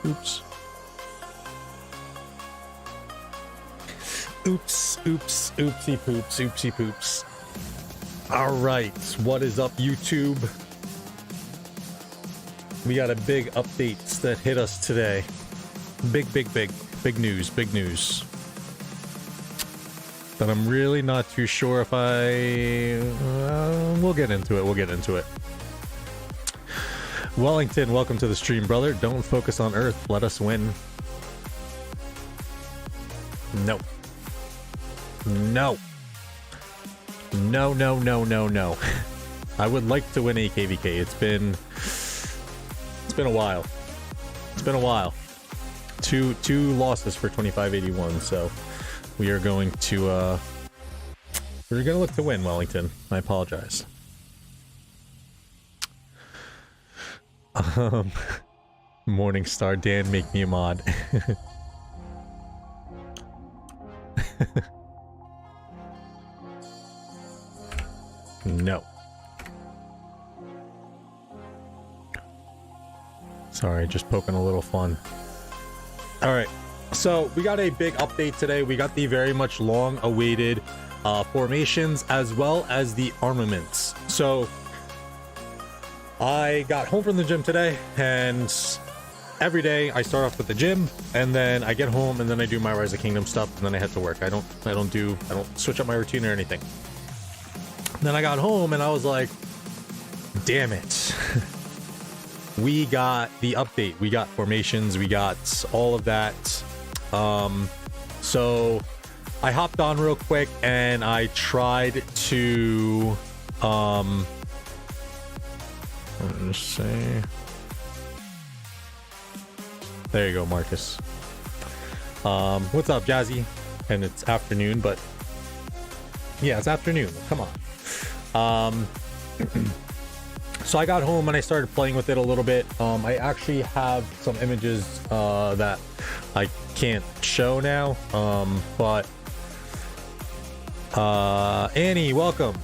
Oops. Oops, oops, oopsie poops, oopsie poops. All right, what is up, YouTube? We got a big updates that hit us today. Big news, big news. But I'm really not too sure if we'll get into it. Wellington, welcome to the stream, brother. Don't focus on Earth, let us win. No. No. No. I would like to win a KVK. It's been a while. Two losses for 2581, so we are going to we're gonna look to win, Wellington. I apologize. Morningstar Dan, make me a mod. No. Sorry, just poking a little fun. Alright, so we got a big update today. We got the very much long awaited formations as well as the armaments. So I got home from the gym today, and every day I start off with the gym, and then I get home, and then I do my Rise of Kingdom stuff, and then I head to work. I don't switch up my routine or anything. Then I got home and I was like, damn it. We got the update. We got formations. We got all of that. So I hopped on real quick and I tried to, let's see. There you go, Marcus. What's up, Jazzy? And it's afternoon, but yeah, it's afternoon. Come on. So I got home and I started playing with it a little bit. I actually have some images that I can't show now, but Annie, welcome.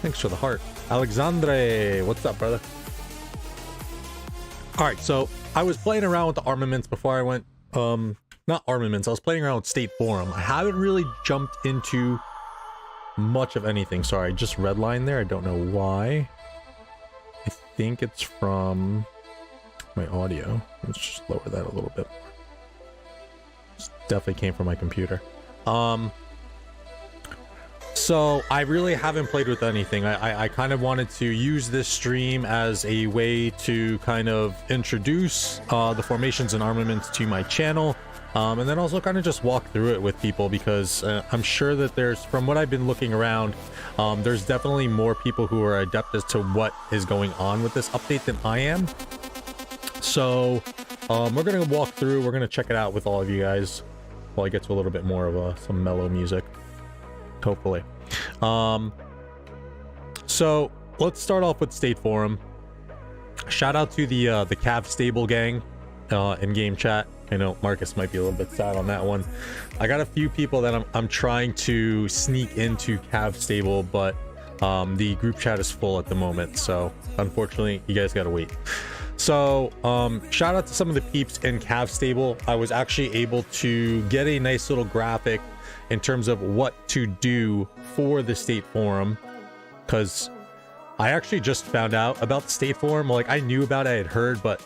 Thanks for the heart. Alexandre, what's up, brother? All right, so I was playing around with the armaments before I went, not armaments, I was playing around with State Forum. I haven't really jumped into much of anything. Sorry, just redline there. I don't know why. I think it's from my audio. Let's just lower that a little bit. This definitely came from my computer. So I really haven't played with anything. I kind of wanted to use this stream as a way to kind of introduce the formations and armaments to my channel. And then also kind of just walk through it with people, because I'm sure that there's, from what I've been looking around, there's definitely more people who are adept as to what is going on with this update than I am. So we're going to walk through, we're going to check it out with all of you guys while I get to a little bit more of some mellow music, hopefully. So let's start off with State Forum. Shout out to the Cav Stable gang in game chat. I know Marcus might be a little bit sad on that one. I got a few people that I'm trying to sneak into Cav Stable, but the group chat is full at the moment, so unfortunately you guys gotta wait. So shout out to some of the peeps in Cav Stable. I was actually able to get a nice little graphic in terms of what to do for the State Forum, because I actually just found out about the State Forum. Like, I knew about it, I had heard, but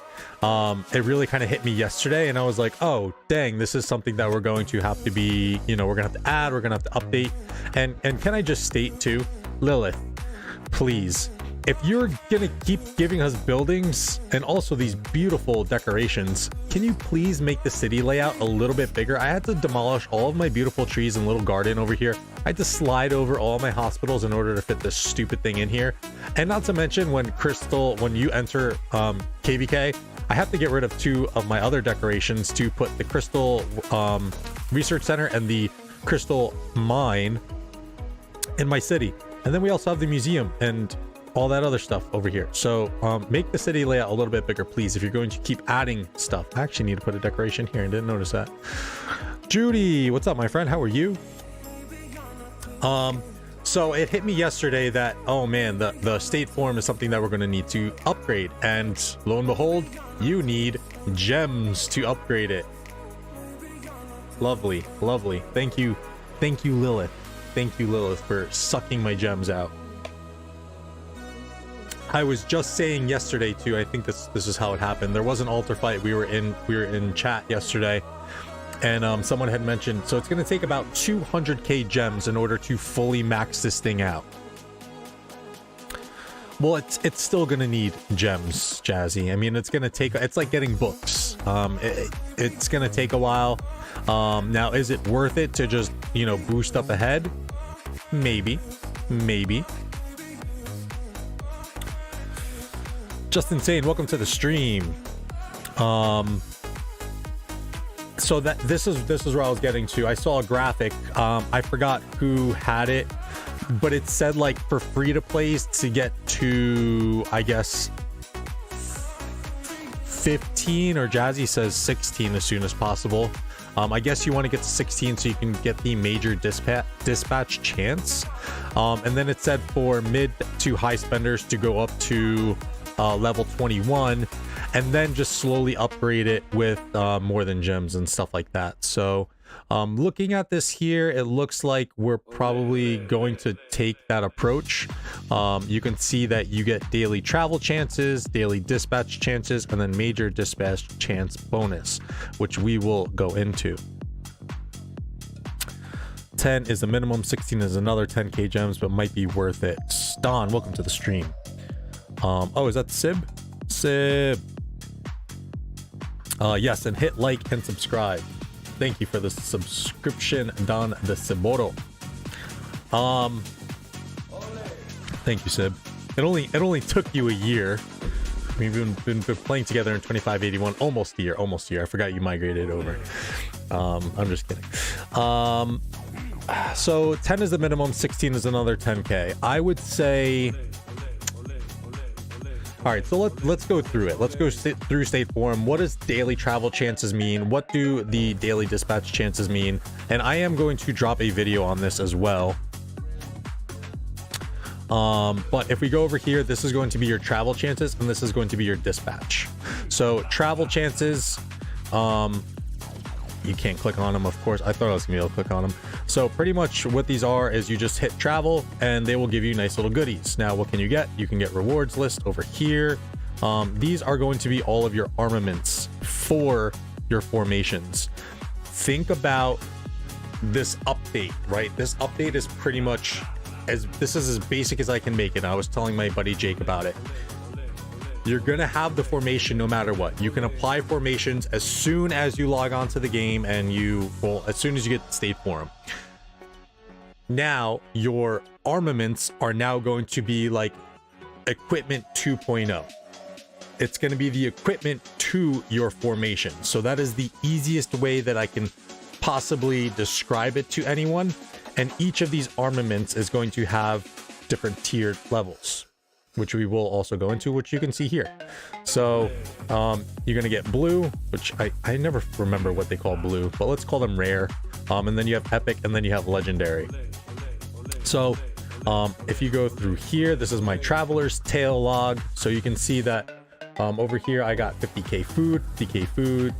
it really kind of hit me yesterday, and I was like, oh dang, this is something that we're going to have to be, you know, we're gonna have to add, we're gonna have to update. And can I just state too, Lilith, please, if you're gonna keep giving us buildings and also these beautiful decorations, can you please make the city layout a little bit bigger? I had to demolish all of my beautiful trees and little garden over here. I had to slide over all my hospitals in order to fit this stupid thing in here. And not to mention, when you enter KVK, I have to get rid of 2 of my other decorations to put the Crystal Research Center and the Crystal Mine in my city. And then we also have the museum and all that other stuff over here. So make the city layout a little bit bigger, please, if you're going to keep adding stuff. I actually need to put a decoration here. I didn't notice that. Judy, what's up, my friend? How are you? So it hit me yesterday that, oh man, the State Forum is something that we're going to need to upgrade. And lo and behold, you need gems to upgrade it. Lovely, lovely. Thank you, Lilith. Thank you, Lilith, for sucking my gems out. I was just saying yesterday too, I think this is how it happened. There was an altar fight. We were in chat yesterday, and someone had mentioned, so it's going to take about 200k gems in order to fully max this thing out. Well, it's still going to need gems, Jazzy. I mean, it's going to take, it's like getting books. It's going to take a while. Now, is it worth it to just, you know, boost up ahead? Maybe. Just Insane, welcome to the stream. So this is where I was getting to. I saw a graphic. I forgot who had it, but it said like for free to plays to get to, I guess, 15, or Jazzy says 16 as soon as possible. I guess you want to get to 16 so you can get the major dispatch chance. And then it said for mid to high spenders to go up to level 21, and then just slowly upgrade it with more than gems and stuff like that. So looking at this here, it looks like we're probably going to take that approach. You can see that you get daily travel chances, daily dispatch chances, and then major dispatch chance bonus, which we will go into. 10 is the minimum, 16 is another 10k gems, but might be worth it. Don, welcome to the stream. Oh, is that Sib? Yes, and hit like and subscribe. Thank you for the subscription, Don the Siboro. Thank you, Sib. It only took you a year. We've been playing together in 2581, almost a year. I forgot you migrated over. I'm just kidding. So 10 is the minimum, 16 is another 10k. I would say. All right, so let's go through it. Let's go through State Forum. What does daily travel chances mean? What do the daily dispatch chances mean? And I am going to drop a video on this as well. But if we go over here, this is going to be your travel chances, and this is going to be your dispatch. So travel chances, you can't click on them, of course. I thought I was gonna be able to click on them. So pretty much what these are is you just hit travel and they will give you nice little goodies. Now, what can you get? You can get rewards list over here. These are going to be all of your armaments for your formations. Think about this update, right? This update is pretty much this is as basic as I can make it. I was telling my buddy Jake about it. You're gonna have the formation no matter what. You can apply formations as soon as you log on to the game, and as soon as you get the State Forum. Now your armaments are now going to be like equipment 2.0. It's going to be the equipment to your formation. So that is the easiest way that I can possibly describe it to anyone. And each of these armaments is going to have different tiered levels, which we will also go into, which you can see here. So you're gonna get blue, which I never remember what they call blue, but let's call them rare. And then you have epic, and then you have legendary. So if you go through here, this is my traveler's tail log. So you can see that over here I got 50k food,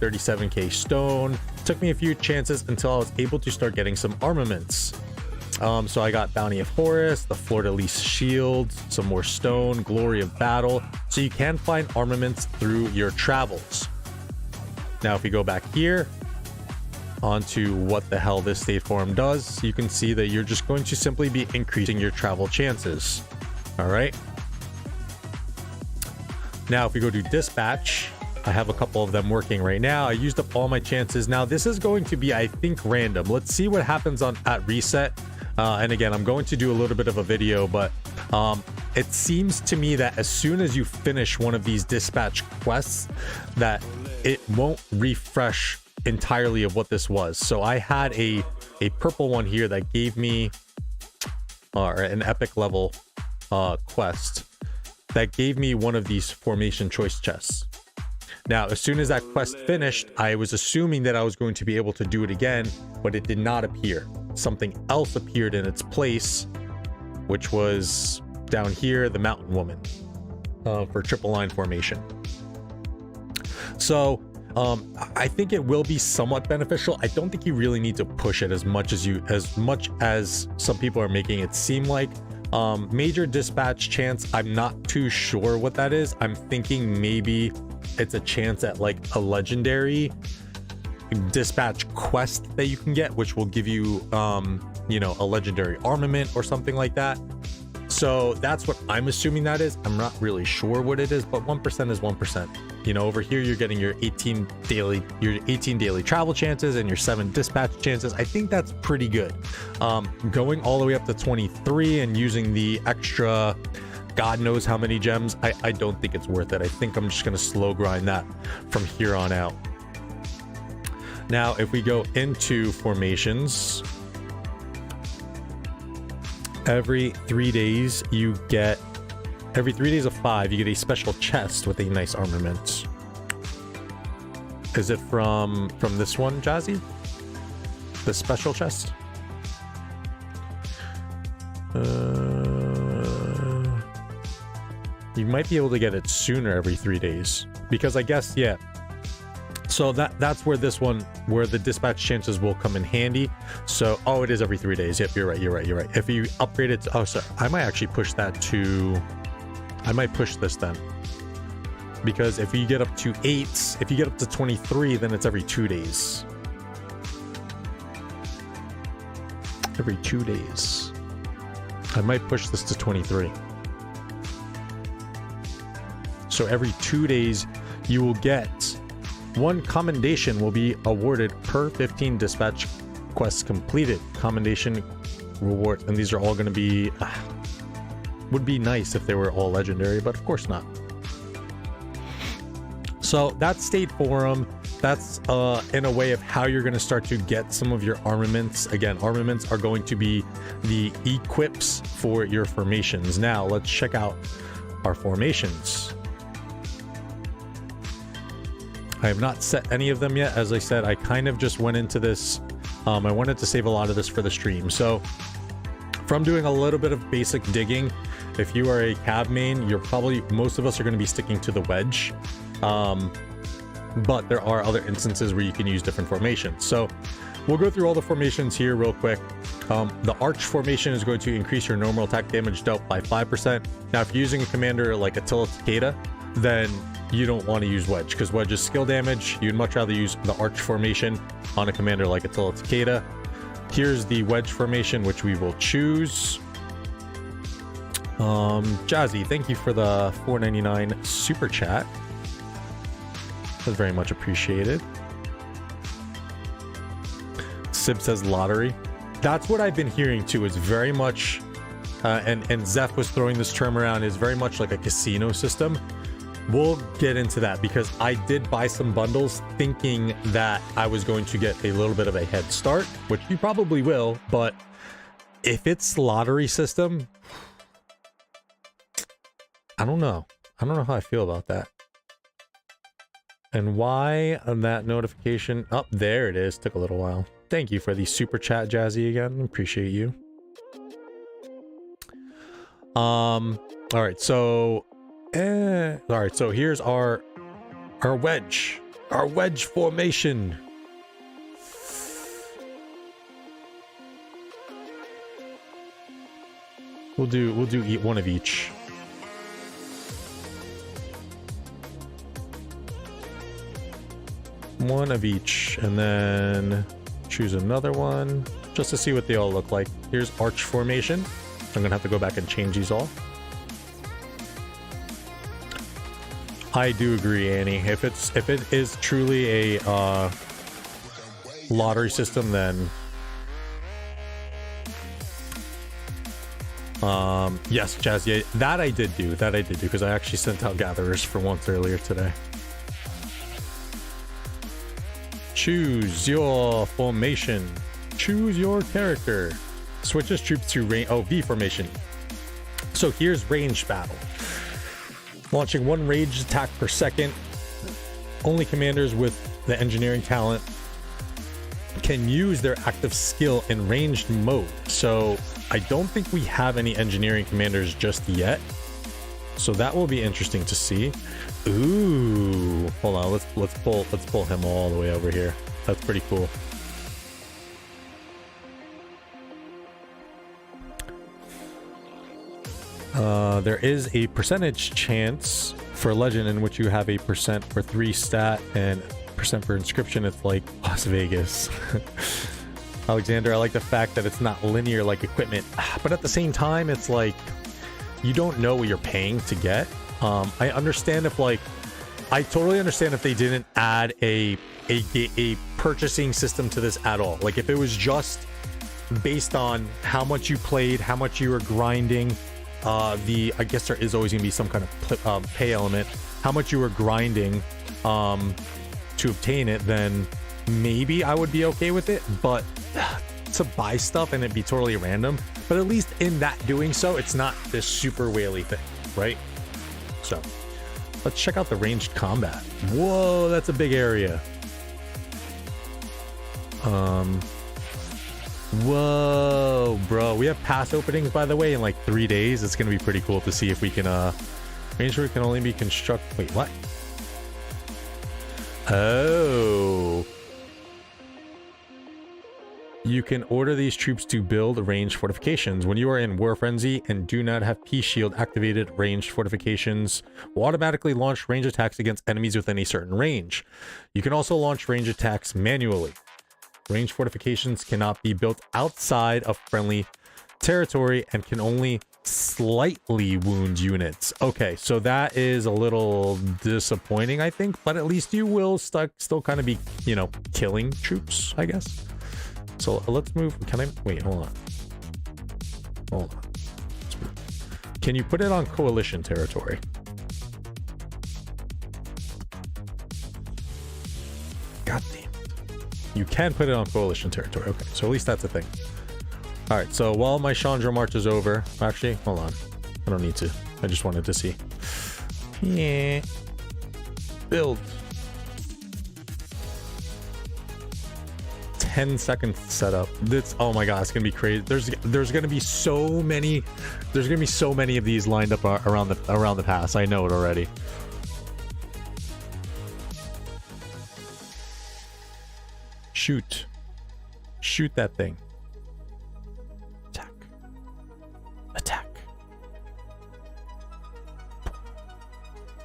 37k stone. Took me a few chances until I was able to start getting some armaments. So I got Bounty of Horus, the Fleur-de-Lis shield, some more stone, Glory of Battle. So you can find armaments through your travels. Now, if we go back here onto what the hell this State Forum does, you can see that you're just going to simply be increasing your travel chances. All right. Now, if we go to dispatch, I have a couple of them working right now. I used up all my chances. Now, this is going to be, I think, random. Let's see what happens at reset. And again, I'm going to do a little bit of a video, but it seems to me that as soon as you finish one of these dispatch quests, that it won't refresh entirely of what this was. So I had a purple one here that gave me an epic level quest that gave me one of these formation choice chests. Now, as soon as that quest finished, I was assuming that I was going to be able to do it again, but it did not appear. Something else appeared in its place, which was down here, the Mountain Woman, for triple line formation. So I think it will be somewhat beneficial. I don't think you really need to push it as much as some people are making it seem like. Major dispatch chance, I'm not too sure what that is. I'm thinking maybe it's a chance at like a legendary dispatch quest that you can get, which will give you you know, a legendary armament or something like that. So that's what I'm assuming that is. I'm not really sure what it is, but 1% is 1%. You know, over here you're getting your 18 daily travel chances and your 7 dispatch chances. I think that's pretty good. Going all the way up to 23 and using the extra God knows how many gems, I don't think it's worth it. I think I'm just going to slow grind that from here on out. Now, if we go into formations, every 3 days you get, every 3 days of 5, you get a special chest with a nice armament. Is it from this one, Jazzy? The special chest? You might be able to get it sooner every 3 days. Because I guess, yeah. So that's where this one, where the dispatch chances will come in handy. So, oh, it is every 3 days. Yep, you're right. If you upgrade it to, oh, sorry, I might actually push that to, I might push this then. Because if you get up to 8, if you get up to 23, then it's every 2 days. Every 2 days. I might push this to 23. So every 2 days, you will get 1 commendation will be awarded per 15 dispatch quests completed. Commendation reward, and these are all going to be would be nice if they were all legendary, but of course not. So that's State Forum. That's in a way of how you're going to start to get some of your armaments. Again, armaments are going to be the equips for your formations. Now let's check out our formations. I have not set any of them yet. As I said, I kind of just went into this. I wanted to save a lot of this for the stream. So from doing a little bit of basic digging, if you are a cab main, you're probably, most of us are going to be sticking to the wedge. But there are other instances where you can use different formations. So we'll go through all the formations here real quick. The arch formation is going to increase your normal attack damage dealt by 5%. Now, if you're using a commander like Attila Takeda, then you don't want to use wedge, because wedge is skill damage. You'd much rather use the arch formation on a commander like Attila Takeda. Here's the wedge formation, which we will choose. Jazzy, thank you for the $4.99 super chat. That's very much appreciated. Sib says lottery. That's what I've been hearing too, is very much and Zeph was throwing this term around, is very much like a casino system. We'll get into that, because I did buy some bundles thinking that I was going to get a little bit of a head start, which you probably will, but if it's lottery system, I don't know. I don't know how I feel about that. And why on that notification? Oh, there it is. Took a little while. Thank you for the super chat, Jazzy, again. Appreciate you. All right, so here's our wedge formation. We'll do eat one of each. One of each, and then choose another one just to see what they all look like. Here's arch formation. I'm gonna have to go back and change these all. I do agree, Annie. If it is truly a lottery system, then yes, Jazz, yeah, that I did do because I actually sent out gatherers for once earlier today. Choose your formation. Choose your character. Switches troops to range. Oh, V formation. So here's ranged battle. Launching 1 ranged attack per second. Only commanders with the engineering talent can use their active skill in ranged mode. So I don't think we have any engineering commanders just yet. So that will be interesting to see. Ooh, Hold on, let's pull him all the way over here. That's pretty cool. There is a percentage chance for legend in which you have a percent for 3 stat and percent for inscription. It's like Las Vegas. Alexander, I like the fact that it's not linear like equipment, but at the same time, it's like you don't know what you're paying to get. I understand if like, I totally understand if they didn't add a purchasing system to this at all. Like if it was just based on how much you played, how much you were grinding, I guess there is always gonna be some kind of pay element, how much you were grinding to obtain it, then maybe I would be okay with it. But to buy stuff and it'd be totally random, but at least in that doing so, it's not this super whaley thing, right? So let's check out the ranged combat. Whoa, that's a big area. Whoa, bro, we have pass openings, by the way, in like 3 days. It's gonna be pretty cool to see if we can ranger can only be construct. Wait, what? Oh, you can order these troops to build ranged fortifications. When you are in War Frenzy and do not have Peace Shield activated, ranged fortifications will automatically launch range attacks against enemies within a certain range. You can also launch range attacks manually. Ranged fortifications cannot be built outside of friendly territory and can only slightly wound units. Okay, so that is a little disappointing, I think, but at least you will still kind of be, you know, killing troops, I guess. So let's move. Can I wait? Hold on. Can you put it on coalition territory? God damn it. You can put it on coalition territory. Okay, so at least that's a thing. All right, so while my Chandra march is over, actually, hold on. I don't need to. I just wanted to see. Yeah. Build. 10 seconds setup. This, oh my god, it's gonna be crazy. There's gonna be so many. There's gonna be so many of these lined up around the pass. I know it already. Shoot that thing. Attack.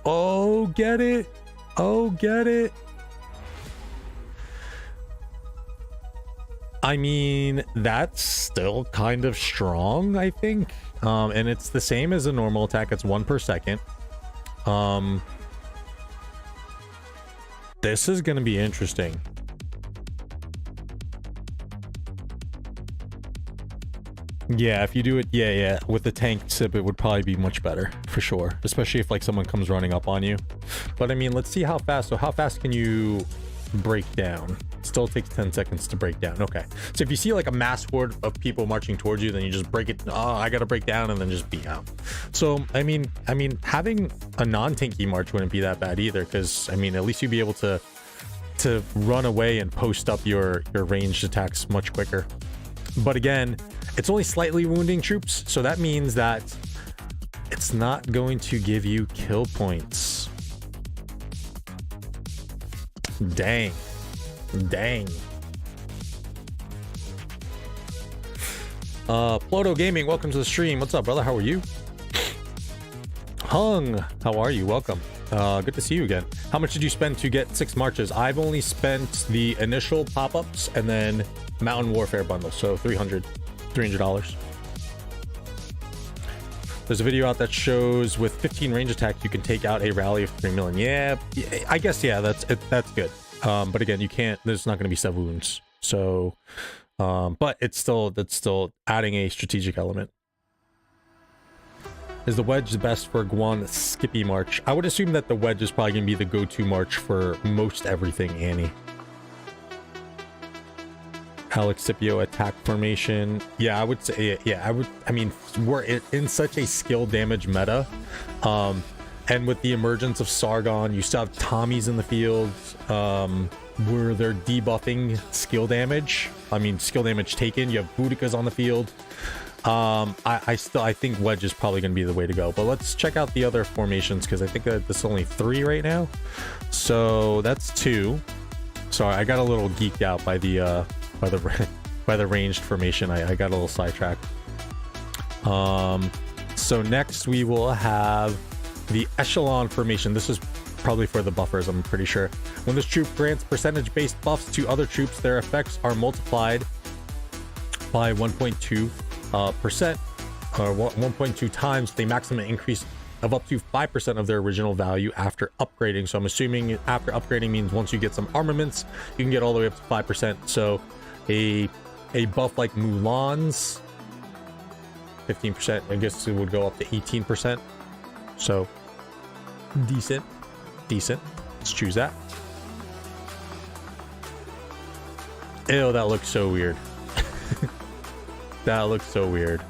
Oh, get it. I mean, that's still kind of strong, I think. And it's the same as a normal attack. It's 1 per second. This is going to be interesting. Yeah, if you do it, yeah, with the tank sip, it would probably be much better, for sure. Especially if, like, someone comes running up on you. But, I mean, let's see how fast. So, how fast can you break down? It still takes 10 seconds to break down. Okay. So, if you see, like, a mass horde of people marching towards you, then you just break it. Oh, I gotta break down, and then just beat out. So, I mean, having a non-tanky march wouldn't be that bad either, because, I mean, at least you'd be able to run away and post up your ranged attacks much quicker. But again, it's only slightly wounding troops, so that means that it's not going to give you kill points. Dang. Ploto Gaming, welcome to the stream. What's up, brother? How are you? Hung, how are you? Welcome. Good to see you again. How much did you spend to get 6 marches? I've only spent the initial pop-ups and then Mountain Warfare bundle, so $300. There's a video out that shows with 15 range attacks you can take out a rally of 3 million. Yeah, I guess, yeah, that's good. But again, you can't, there's not going to be 7 wounds. So, but that's still adding a strategic element. Is the wedge the best for Guan Skippy March? I would assume that the wedge is probably going to be the go-to march for most everything, Annie. Alex Scipio attack formation. Yeah, I would say, yeah, I mean, we're in such a skill damage meta. And with the emergence of Sargon, you still have Tommies in the field, where they're debuffing skill damage. I mean, skill damage taken. You have Boudikas on the field. I think wedge is probably going to be the way to go. But let's check out the other formations, because I think that there's only 3 right now. So that's 2. Sorry, I got a little geeked out by the by the ranged formation. I got a little sidetracked. So next we will have the echelon formation. This is probably for the buffers, I'm pretty sure. When this troop grants percentage-based buffs to other troops, their effects are multiplied by 1.2% or 1.2 times the maximum increase of up to 5% of their original value after upgrading. So I'm assuming after upgrading means once you get some armaments, you can get all the way up to 5%. So a buff like Mulan's 15%, I guess it would go up to 18%. So decent. Let's choose that. Ew, that looks so weird. That looks so weird.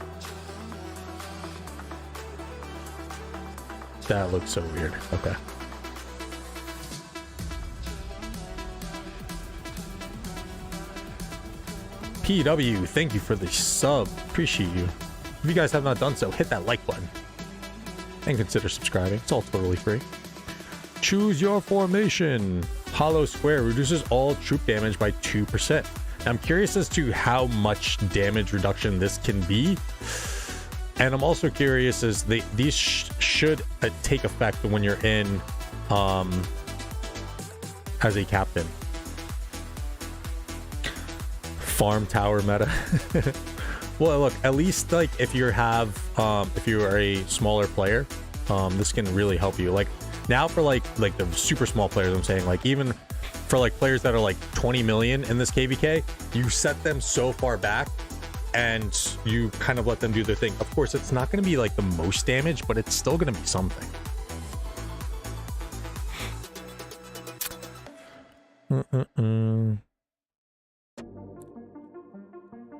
That looks so weird. Okay. PW, thank you for the sub. Appreciate you. If you guys have not done so, hit that like button. And consider subscribing. It's all totally free. Choose your formation. Hollow square reduces all troop damage by 2%. I'm curious as to how much damage reduction this can be. And I'm also curious as these should take effect when you're in as a captain. Farm tower meta. Well, look, at least like if you are a smaller player, this can really help you. Like now for like the super small players, I'm saying, like even for like players that are like 20 million in this KVK, you set them so far back and you kind of let them do their thing. Of course, it's not going to be like the most damage, but it's still going to be something.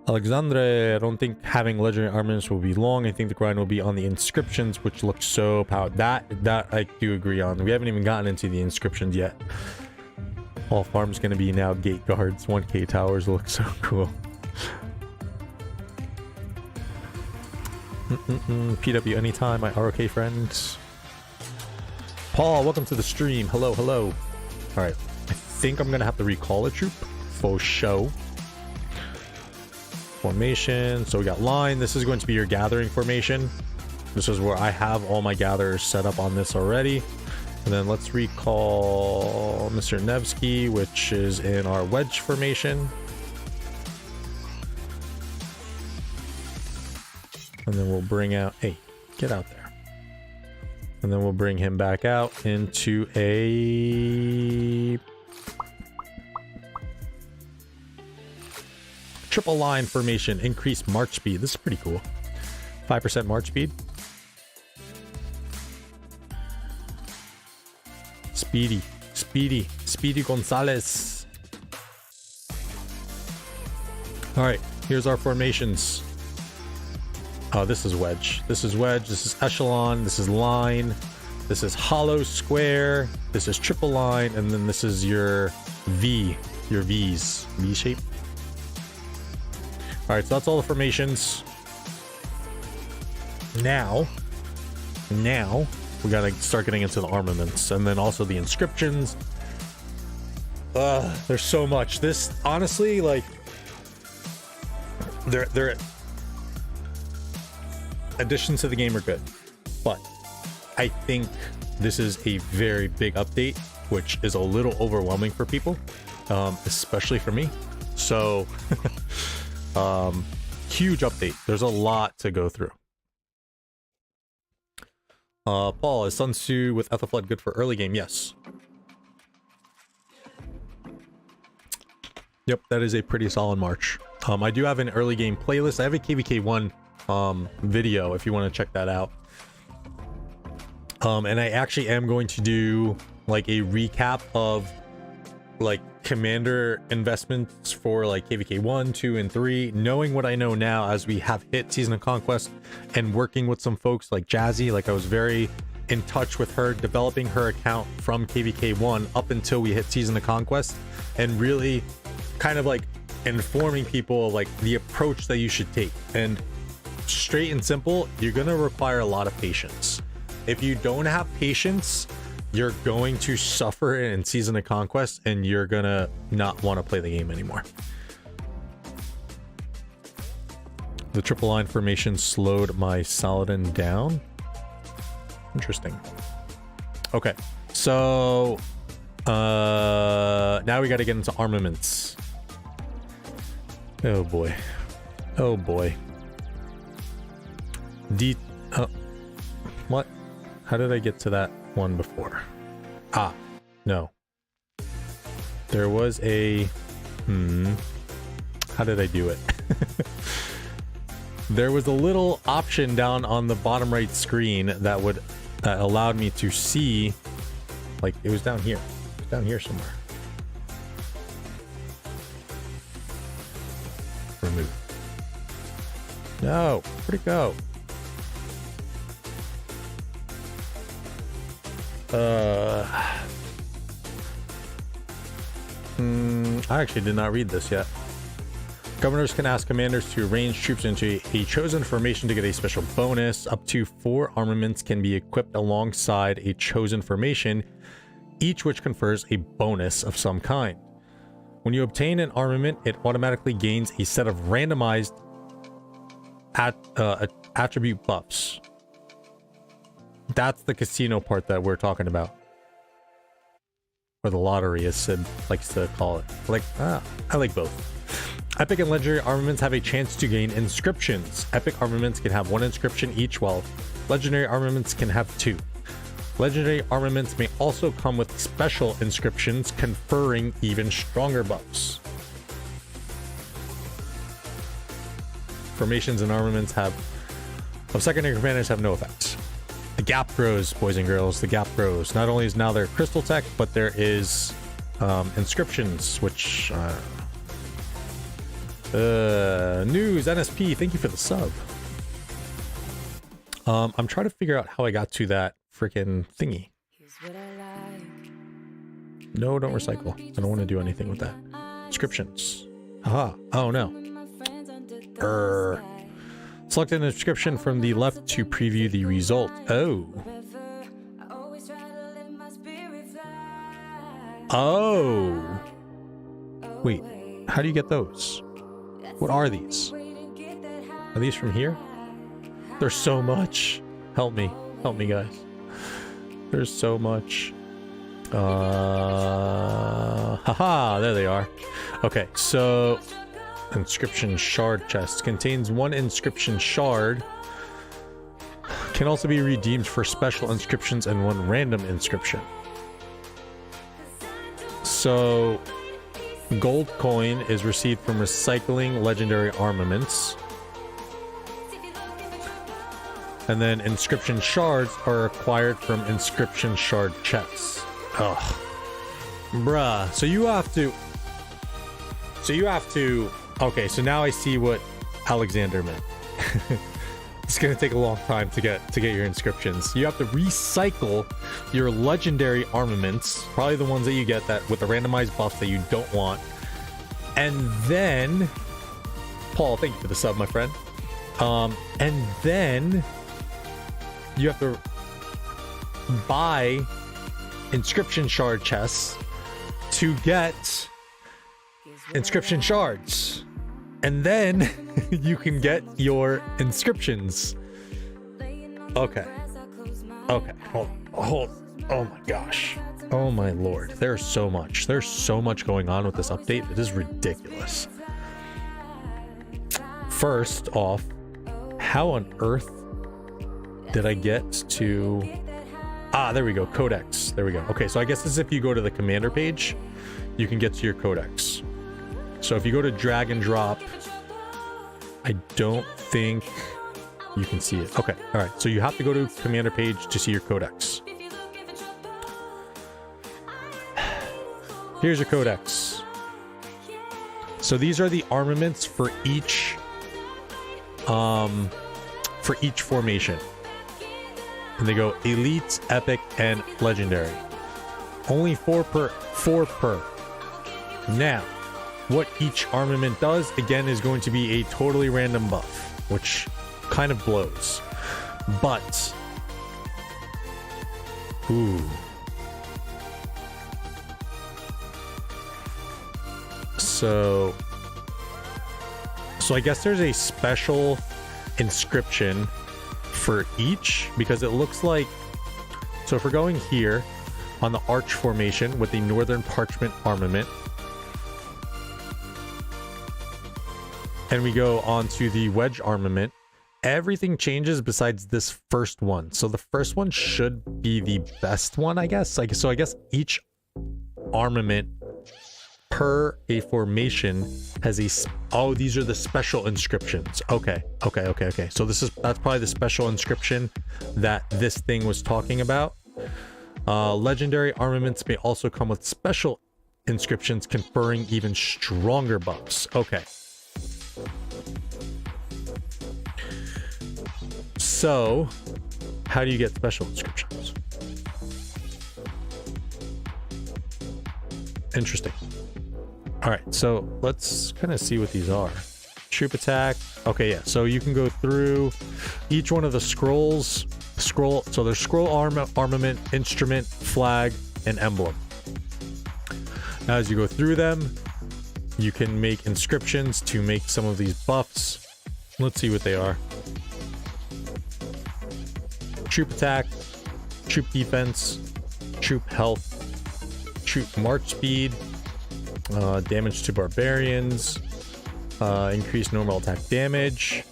Alexandre, I don't think having legendary armaments will be long. I think the grind will be on the inscriptions, which looks so powerful. That I do agree on. We haven't even gotten into the inscriptions yet. All farms going to be now gate guards. 1K towers look so cool. PW anytime, my ROK friends. Paul, welcome to the stream. Hello. All right, I think I'm gonna have to recall a troop for show. Formation. So we got line. This is going to be your gathering formation. This is where I have all my gatherers set up on this already. And then let's recall Mr. Nevsky, which is in our wedge formation. And then we'll bring out, hey, get out there. And then we'll bring him back out into a triple line formation. Increase march speed. This is pretty cool. 5% march speed. Speedy Gonzalez. All right, here's our formations. Oh, this is wedge. This is wedge. This is echelon. This is line. This is hollow square. This is triple line. And then this is your V. Your V's. V shape. All right, so that's all the formations. Now we gotta start getting into the armaments and then also the inscriptions. There's so much. This honestly, like, they're additions to the game are good, but I think this is a very big update, which is a little overwhelming for people, especially for me. So huge update. There's a lot to go through. Paul, is Sun Tzu with Ethelflood good for early game? Yes. Yep, that is a pretty solid march. I do have an early game playlist. I have a KVK1 video if you want to check that out. And I actually am going to do like a recap of like commander investments for like KVK 1, 2, and 3, knowing what I know now as we have hit Season of Conquest and working with some folks like Jazzy. Like I was very in touch with her, developing her account from KVK 1 up until we hit Season of Conquest, and really kind of like informing people of like the approach that you should take. And straight and simple, you're gonna require a lot of patience. If you don't have patience, you're going to suffer in Season of Conquest, and you're gonna not want to play the game anymore. The triple line formation slowed my Saladin down. Interesting. Okay, so now we got to get into armaments. Oh boy. Oh boy. What? How did I get to that one before? Ah, no. There was a... How did I do it? There was a little option down on the bottom right screen that would allowed me to see, like, it was down here. It was down here somewhere. Remove. No, where'd it go? I actually did not read this yet. Governors can ask commanders to arrange troops into a chosen formation to get a special bonus. Up to 4 armaments can be equipped alongside a chosen formation, each which confers a bonus of some kind. When you obtain an armament, it automatically gains a set of randomized attribute buffs. That's the casino part that we're talking about. Or the lottery, as Sid likes to call it. I like both. Epic and legendary armaments have a chance to gain inscriptions. Epic armaments can have 1 inscription each, while legendary armaments can have 2. Legendary armaments may also come with special inscriptions, conferring even stronger buffs. Formations and armaments of secondary commanders have no effects. The gap grows, boys and girls. The gap grows. Not only is now there crystal tech, but there is inscriptions, which... news, NSP, thank you for the sub. I'm trying to figure out how I got to that freaking thingy. No, don't recycle. I don't want to do anything with that. Inscriptions. Aha. Oh no. Select an inscription from the left to preview the result. Oh. Oh. Wait, how do you get those? What are these? Are these from here? There's so much. Help me. Help me, guys. There's so much. Haha, there they are. Okay, so... Inscription shard chest. Contains 1 inscription shard. Can also be redeemed for special inscriptions and 1 random inscription. So... Gold coin is received from recycling legendary armaments. And then inscription shards are acquired from inscription shard chests. Ugh. Bruh. So you have to... Okay, so now I see what Alexander meant. It's gonna take a long time to get your inscriptions. You have to recycle your legendary armaments, probably the ones that you get that with the randomized buff that you don't want. And then, Paul, thank you for the sub, my friend. And then you have to buy inscription shard chests to get inscription shards. And then you can get your inscriptions. Okay. Okay. Hold. Oh my gosh. Oh my lord. There's so much. There's so much going on with this update. It is ridiculous. First off, how on earth did I get to... Ah, there we go. Codex. There we go. Okay, so I guess this is if you go to the commander page, you can get to your codex. So if you go to drag and drop, I don't think you can see it. Okay, all right. So you have to go to commander page to see your codex. Here's your codex. So these are the armaments for each formation. And they go elite, epic, and legendary. Only 4 per. Now, what each armament does, again, is going to be a totally random buff, which kind of blows. But, ooh, So I guess there's a special inscription for each, because it looks like, so if we're going here on the arch formation with the northern parchment armament, and we go on to the wedge armament, everything changes besides this first one. So the first one should be the best one, I guess. So I guess each armament per a formation has a, oh, these are the special inscriptions. Okay. So that's probably the special inscription that this thing was talking about. Legendary armaments may also come with special inscriptions conferring even stronger buffs. Okay. So, how do you get special inscriptions? Interesting. All right, so let's kind of see what these are. Troop attack. Okay, yeah. So you can go through each one of the scrolls. So there's scroll armament, instrument, flag, and emblem. As you go through them, you can make inscriptions to make some of these buffs. Let's see what they are. Troop attack, troop defense, troop health, troop march speed, damage to barbarians, increased normal attack damage,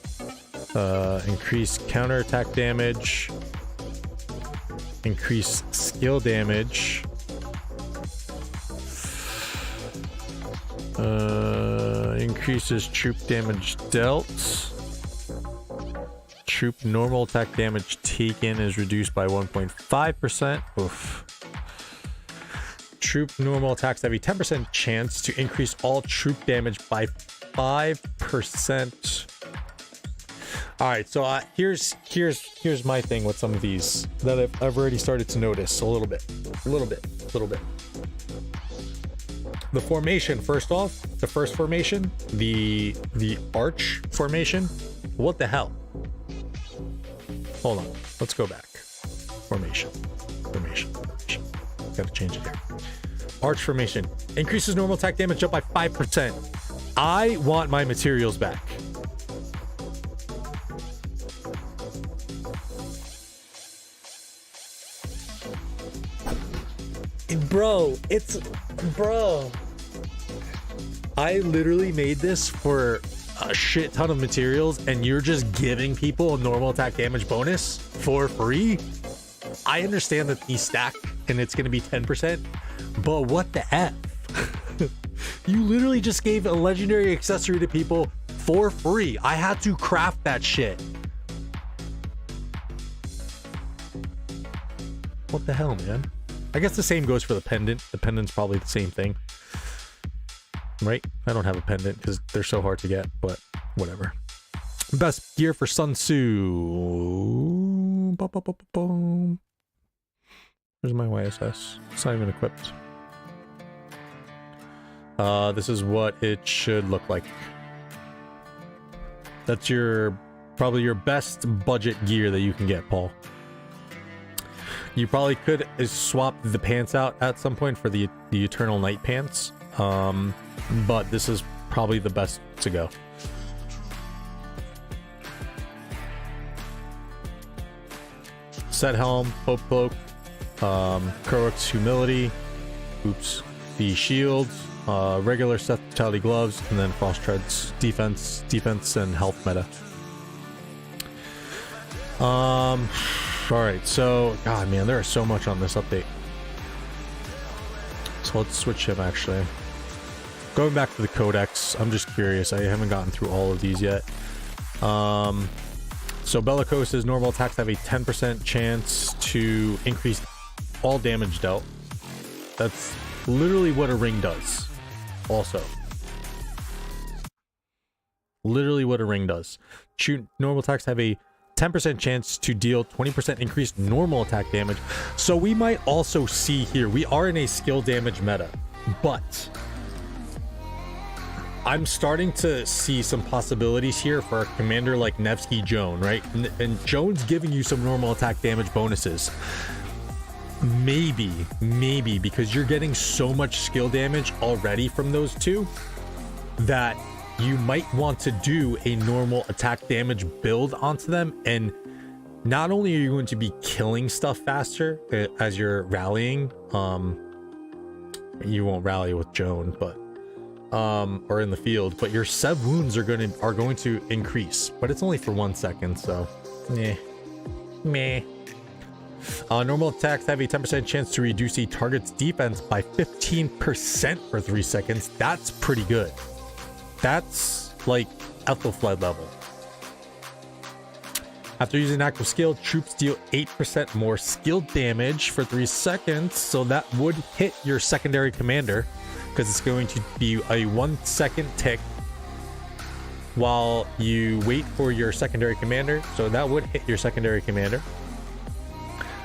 increased counterattack damage, increased skill damage, increases troop damage dealt. Troop normal attack damage taken is reduced by 1.5%. Oof. Troop normal attacks have a 10% chance to increase all troop damage by 5%. All right, so here's my thing with some of these that I've already started to notice a little bit. The formation, first off, the first formation, the arch formation. What the hell? Hold on, let's go back. Formation. Gotta change it here. Arch formation increases normal attack damage up by 5%. I want my materials back. Bro, I literally made this for a shit ton of materials, and you're just giving people a normal attack damage bonus for free. I understand that these stack and it's going to be 10%, but what the F? You literally just gave a legendary accessory to people for free. I had to craft that shit. What the hell, man? I guess the same goes for the pendant. The pendant's probably the same thing. Right? I don't have a pendant because they're so hard to get, but whatever. Best gear for Sun Tzu. Where's my YSS? It's not even equipped. This is what it should look like. That's probably your best budget gear that you can get, Paul. You probably could swap the pants out at some point for the Eternal Night pants. But this is probably the best to go. Set helm, hope cloak, Kurok's humility, the shield, regular Seth Brutality gloves, and then frost treads, defense, and health meta. All right, so God, man, there is so much on this update. So let's switch him actually. Going back to the codex, I'm just curious. I haven't gotten through all of these yet. So Bellicose' normal attacks have a 10% chance to increase all damage dealt. That's literally what a ring does. Also. Literally what a ring does. Normal attacks have a 10% chance to deal 20% increased normal attack damage. So we might also see here, we are in a skill damage meta, but I'm starting to see some possibilities here for a commander like Nevsky Joan, right? And Joan's giving you some normal attack damage bonuses. Maybe, because you're getting so much skill damage already from those two. that you might want to do a normal attack damage build onto them, and not only are you going to be killing stuff faster as you're rallying, you won't rally with Joan, but or in the field, but your sev wounds are going to increase, but it's only for 1 second, so meh. Normal attacks have a 10% chance to reduce a target's defense by 15% for 3 seconds. That's pretty good. That's like Ethelflaed level. After using active skill, troops deal 8% more skill damage for 3 seconds, so that would hit your secondary commander, because it's going to be a 1 second tick while you wait for your secondary commander, so that would hit your secondary commander.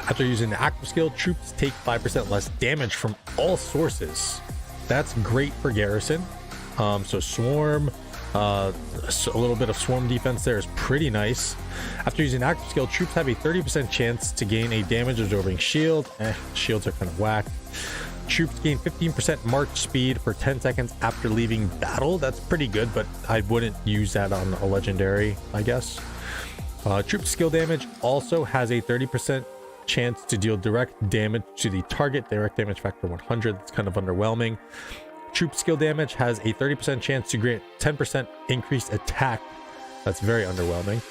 After using the active skill, troops take 5% less damage from all sources. That's great for garrison. So swarm, so a little bit of swarm defense there is pretty nice. After using active skill, troops have a 30% chance to gain a damage absorbing shield. Shields are kind of whack. Troops gain 15% march speed for 10 seconds after leaving battle. That's pretty good, but I wouldn't use that on a legendary, I guess. Troop skill damage also has a 30% chance to deal direct damage to the target. Direct damage factor 100. That's kind of underwhelming. Troop skill damage has a 30% chance to grant 10% increased attack. That's very underwhelming.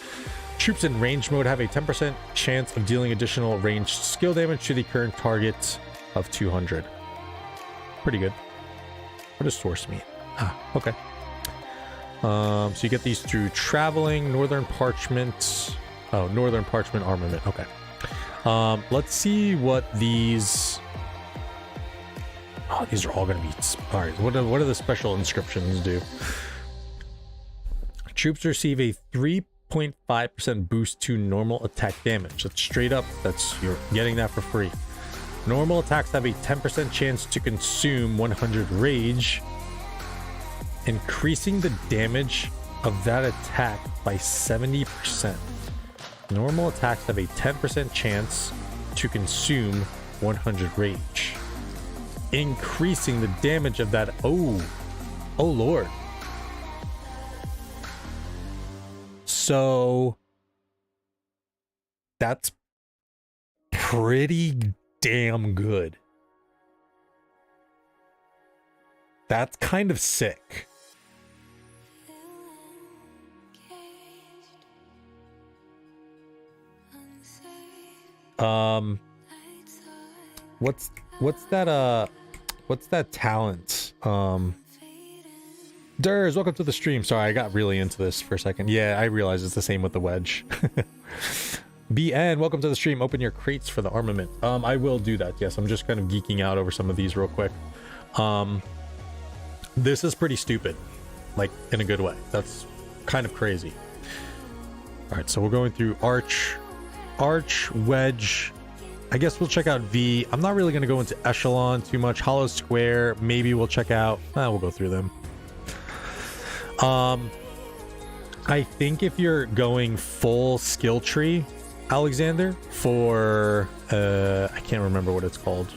Troops in range mode have a 10% chance of dealing additional ranged skill damage to the current target of 200. Pretty good. What does source mean? Okay. So you get these through traveling, northern parchment. Oh, northern parchment armament. Okay. Let's see what these... Oh, these are all going to be... All right, what do the special inscriptions do? Troops receive a 3.5% boost to normal attack damage. That's straight up. You're getting that for free. Normal attacks have a 10% chance to consume 100 rage, increasing the damage of that attack by 70%. Normal attacks have a 10% chance to consume 100 rage, increasing the damage of that. Oh Lord. So that's pretty damn good. That's kind of sick. What's that talent? Durs, welcome to the stream. Sorry, I got really into this for a second. Yeah, I realize it's the same with the wedge. BN, welcome to the stream. Open your crates for the armament. I will do that. Yes, I'm just kind of geeking out over some of these real quick. This is pretty stupid, like in a good way. That's kind of crazy. All right, so we're going through arch, wedge. I guess we'll check out V. I'm not really going to go into echelon too much. Hollow square, maybe we'll check out. We'll go through them. I think if you're going full skill tree, Alexander, for I can't remember what it's called.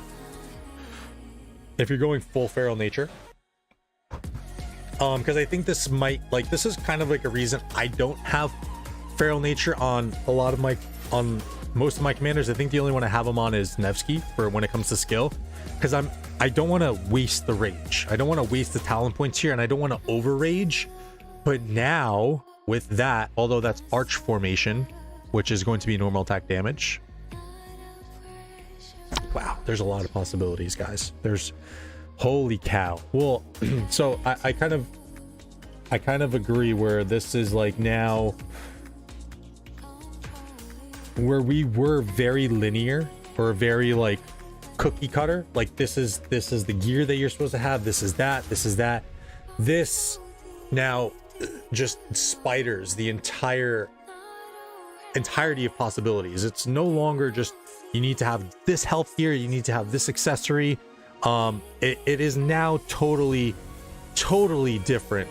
If you're going full feral nature, because I think this might, like, this is kind of like a reason I don't have feral nature on a lot of my, on most of my commanders. I think the only one I have them on is Nevsky for when it comes to skill, because I don't want to waste the rage. I don't want to waste the talent points here, and I don't want to over rage. But now with that, although that's arch formation, which is going to be normal attack damage. Wow, there's a lot of possibilities, guys. There's, holy cow. Well, so I kind of agree where this is like now where we were very linear or very like cookie cutter. Like this is the gear that you're supposed to have. This is that. This now just spiders the entirety of possibilities. It's no longer just you need to have this health gear, you need to have this accessory. It is now totally different.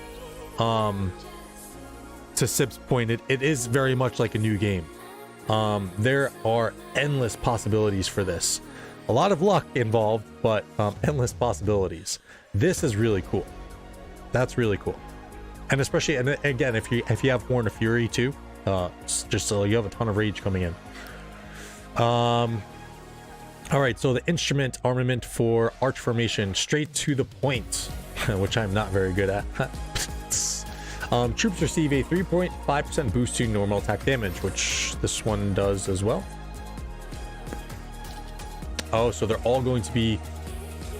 To Sip's point, it is very much like a new game. There are endless possibilities for this. A lot of luck involved, but endless possibilities. This is really cool. That's really cool. And especially, and again, if you have Horn of Fury too, just so you have a ton of rage coming in. All right, so the instrument armament for Arch Formation, straight to the point, which I'm not very good at. Troops receive a 3.5% boost to normal attack damage, which this one does as well. Oh, so they're all going to be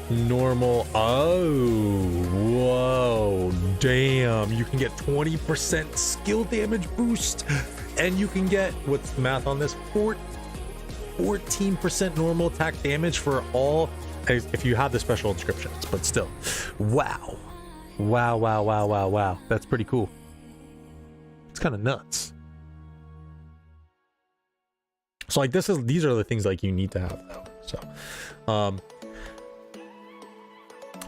normal. Oh, whoa, damn. You can get 20% skill damage boost, and you can get, what's the math on this? 14% normal attack damage for all, if you have the special inscriptions, but still. Wow. Wow, wow, wow, wow, wow. That's pretty cool. It's kind of nuts. So like these are the things like you need to have though. So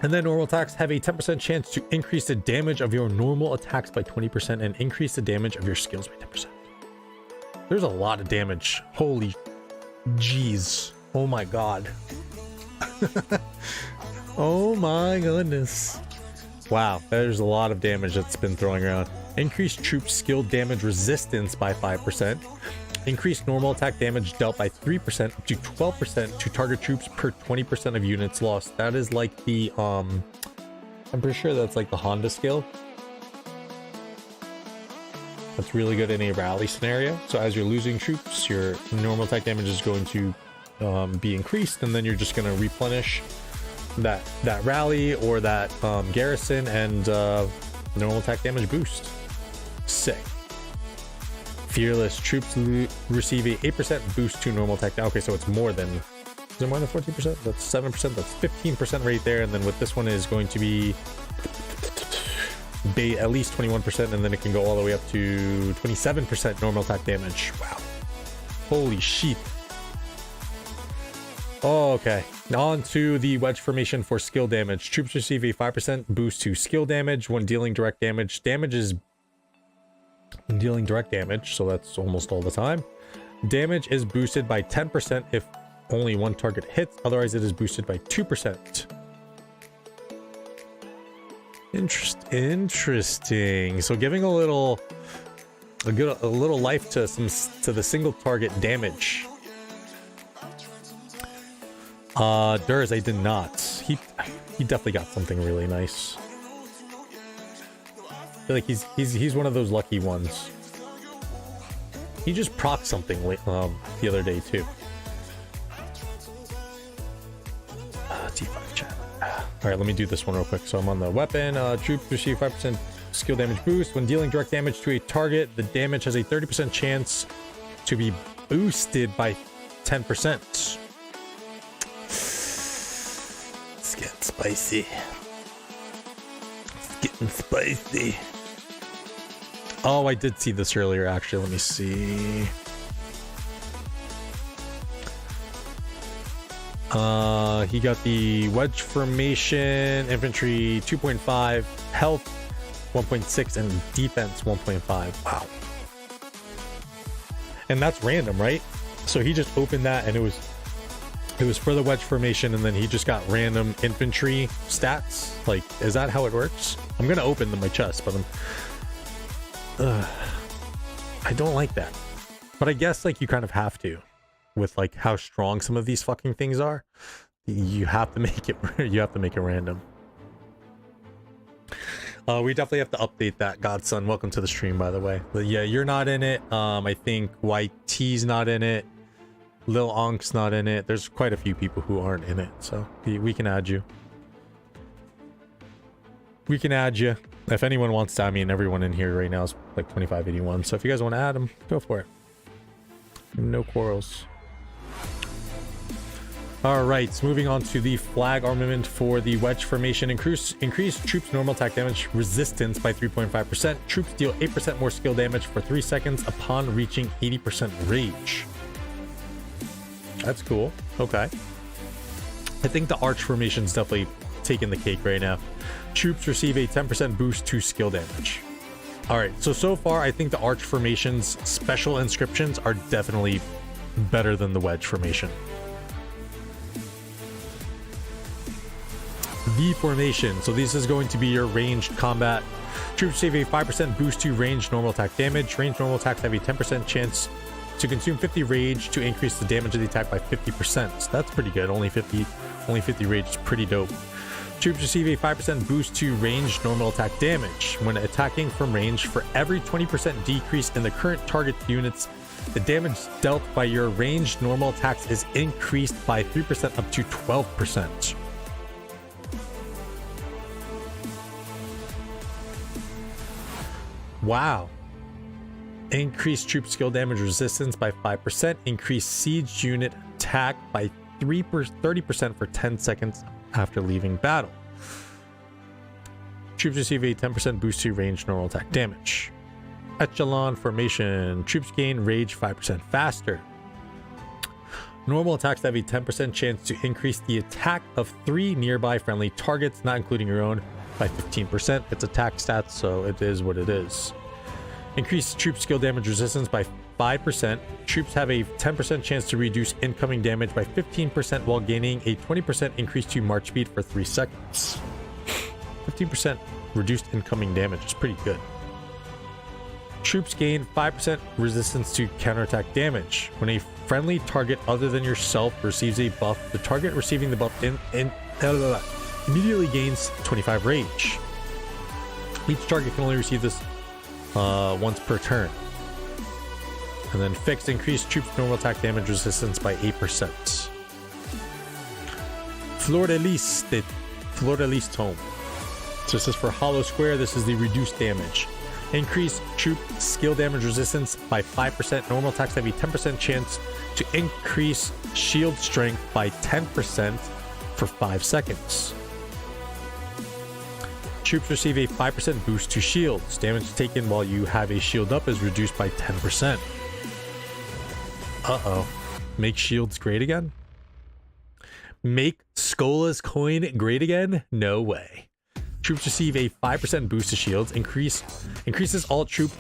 and then normal attacks have a 10% chance to increase the damage of your normal attacks by 20% and increase the damage of your skills by 10%. There's a lot of damage. Holy jeez. Oh my god. Oh my goodness. Wow, there's a lot of damage that's been throwing around. Increase troop skill damage resistance by 5%. Increase normal attack damage dealt by 3% up to 12% to target troops per 20% of units lost. That is like the I'm pretty sure that's like the Honda skill. That's really good in a rally scenario. So as you're losing troops, your normal attack damage is going to be increased, and then you're just going to replenish that rally or that garrison and normal attack damage boost. Sick. Fearless troops receive a 8% boost to normal attack. Okay, so it's more than, is it more than 14%? That's 7%. That's 15% right there. And then with this one is going to be at least 21%, and then it can go all the way up to 27% normal attack damage. Wow. Holy shit. Oh, okay. On to the wedge formation for skill damage. Troops receive a 5% boost to skill damage when dealing direct damage. Dealing direct damage, so that's almost all the time. Damage is boosted by 10% if only one target hits. Otherwise, it is boosted by 2%. Interesting. So giving a little life to the single target damage. Durs, I did not. He definitely got something really nice. I feel like he's one of those lucky ones. He just procced something the other day too. T5 chat. All right, let me do this one real quick. So I'm on the weapon. Troops receive 5% skill damage boost when dealing direct damage to a target. The damage has a 30% chance to be boosted by 10%. It's getting spicy. It's getting spicy. Oh, I did see this earlier, actually. Let me see. He got the wedge formation, infantry 2.5, health 1.6, and defense 1.5. Wow. And that's random, right? So he just opened that, and it was for the wedge formation, and then he just got random infantry stats. Like, is that how it works? I'm gonna open my chest, but I don't like that. But I guess like you kind of have to, with like how strong some of these fucking things are. You have to make it random. We definitely have to update that. Godson, welcome to the stream, by the way. But yeah, you're not in it. I think White T's not in it. Lil Onk's not in it. There's quite a few people who aren't in it, so we can add you. We can add you. If anyone wants to, I mean, everyone in here right now is like 2581. So if you guys want to add them, go for it. No quarrels. All right, so moving on to the flag armament for the wedge formation. Increase troops normal attack damage resistance by 3.5%. Troops deal 8% more skill damage for 3 seconds upon reaching 80% rage. That's cool. Okay. I think the arch formation's definitely taking the cake right now. Troops receive a 10% boost to skill damage. All right, so far I think the arch formation's special inscriptions are definitely better than the wedge formation. V formation. So this is going to be your ranged combat. Troops receive a 5% boost to ranged normal attack damage. Ranged normal attacks have a 10% chance to consume 50 rage to increase the damage of the attack by 50%. So that's pretty good. Only 50 rage is pretty dope. Troops receive a 5% boost to ranged normal attack damage. When attacking from range, for every 20% decrease in the current target units, the damage dealt by your ranged normal attacks is increased by 3% up to 12%. Wow. Increase troop skill damage resistance by 5%. Increase siege unit attack by 30% for 10 seconds after leaving battle. Troops receive a 10% boost to range normal attack damage. Echelon formation. Troops gain rage 5% faster. Normal attacks have a 10% chance to increase the attack of 3 nearby friendly targets, not including your own, by 15%. It's attack stats, so it is what it is. Increase troop skill damage resistance by 5%. Troops have a 10% chance to reduce incoming damage by 15% while gaining a 20% increase to march speed for 3 seconds. 15% reduced incoming damage is pretty good. Troops gain 5% resistance to counterattack damage. When a friendly target other than yourself receives a buff, the target receiving the buff immediately gains 25 rage. Each target can only receive this once per turn. And then fixed, increased troops normal attack damage resistance by 8%. Fleur de Lis tome. So this is for hollow square. This is the reduced damage. Increase troop skill damage resistance by 5%. Normal attacks have a 10% chance to increase shield strength by 10% for 5 seconds. Troops receive a 5% boost to shields. Damage taken while you have a shield up is reduced by 10%. Uh-oh. Make shields great again? Make Skola's coin great again? No way. Troops receive a 5% boost to shields. Increases all troop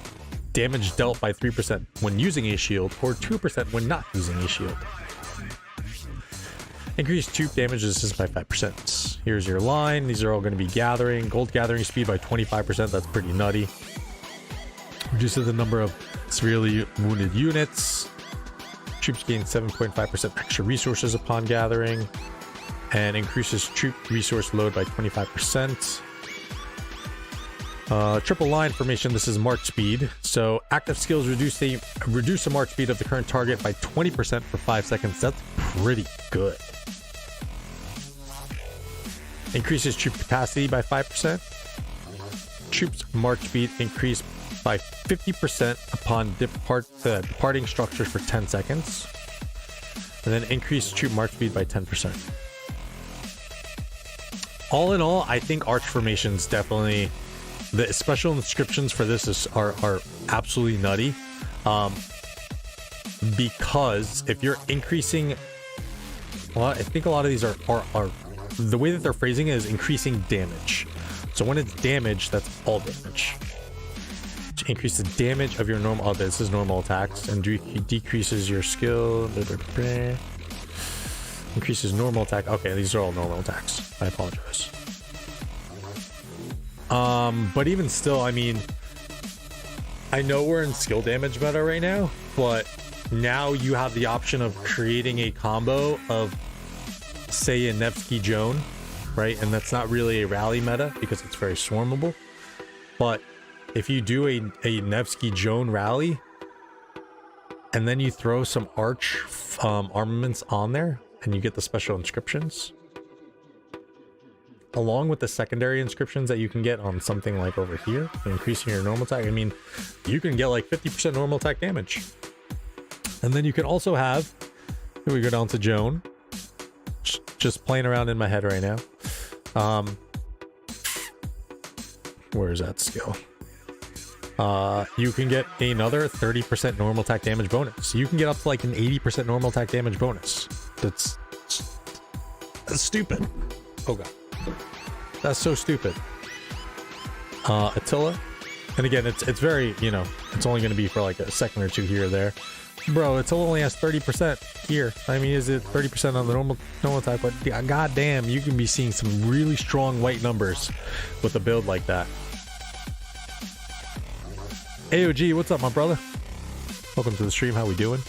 damage dealt by 3% when using a shield, or 2% when not using a shield. Increase troop damage resistance by 5%. Here's your line. These are all going to be gathering. Gold gathering speed by 25%. That's pretty nutty. Reduces the number of severely wounded units. Troops gain 7.5% extra resources upon gathering. And increases troop resource load by 25%. Triple line formation. This is march speed. So active skills reduce the march speed of the current target by 20% for 5 seconds. That's pretty good. Increases troop capacity by 5%. Troops march speed increased by 50% upon departing structures for 10 seconds. And then increase troop march speed by 10%. All in all, I think arch formations definitely, the special inscriptions for this are absolutely nutty. Because if you're increasing, well, I think a lot of these are the way that they're phrasing it is increasing damage. So when it's damage, that's all damage. To increase the damage of your normal, this is normal attacks, and decreases your skill. Increases normal attack. Okay, these are all normal attacks. I apologize. But even still, I mean, I know we're in skill damage meta right now, but now you have the option of creating a combo of, say, a Nevsky Joan, right? And that's not really a rally meta because it's very swarmable. But if you do a Nevsky Joan rally, and then you throw some arch armaments on there, and you get the special inscriptions, along with the secondary inscriptions that you can get on something like over here, increasing your normal attack. I mean, you can get like 50% normal attack damage. And then you can also have, here we go down to Joan, just playing around in my head right now. Where is that skill? You can get another 30% normal attack damage bonus. You can get up to like an 80% normal attack damage bonus. That's stupid. Oh god, that's so stupid. Attila, and again, it's very, you know, it's only going to be for like a second or two here or there. Bro, it only has 30% here. I mean, is it 30% on the normal type? But god damn, you can be seeing some really strong white numbers with a build like that. AOG, what's up, my brother? Welcome to the stream. How we doing?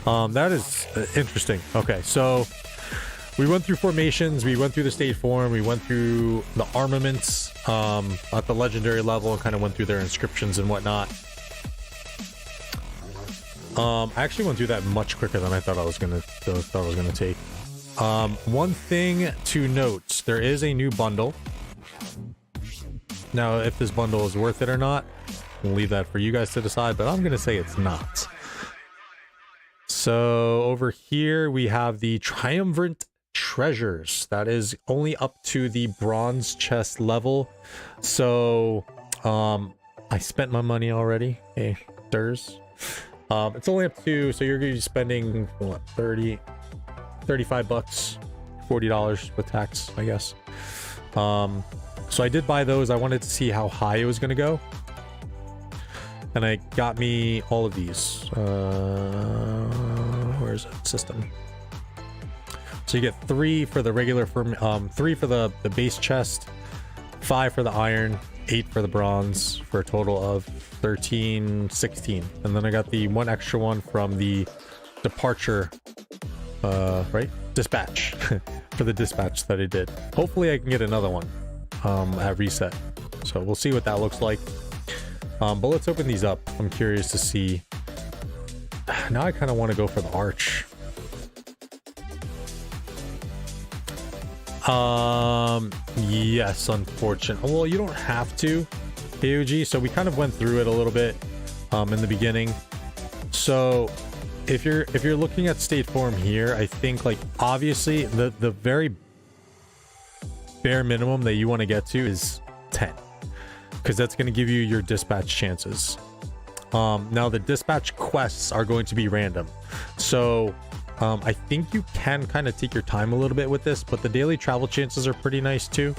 That is interesting. Okay, so we went through formations, we went through the state form, we went through the armaments at the legendary level, and kind of went through their inscriptions and whatnot. I actually went through that much quicker than I thought I was gonna take. One thing to note: there is a new bundle. Now, if this bundle is worth it or not, we'll leave that for you guys to decide. But I'm gonna say it's not. So over here we have the Triumvirate Treasures. That is only up to the bronze chest level. So I spent my money already. Hey, sirs. It's only up to, so you're gonna be spending what, 35 bucks, $40 with tax, I guess. So I did buy those. I wanted to see how high it was gonna go, and I got me all of these. Where's it? System. So you get 3 for the regular, 3 for the base chest, 5 for the iron, 8 for the bronze, for a total of 13, 16. And then I got the 1 extra one from the departure, right? Dispatch, for the dispatch that I did. Hopefully I can get another one at reset. So we'll see what that looks like. But let's open these up. I'm curious to see. Now I kind of want to go for the arch. Yes, unfortunately. Well, you don't have to, AOG. So we kind of went through it a little bit in the beginning. So if you're looking at state form here, I think, like, obviously the very bare minimum that you want to get to is 10, because that's going to give you your dispatch chances. Now the dispatch quests are going to be random, so I think you can kind of take your time a little bit with this, but the daily travel chances are pretty nice too.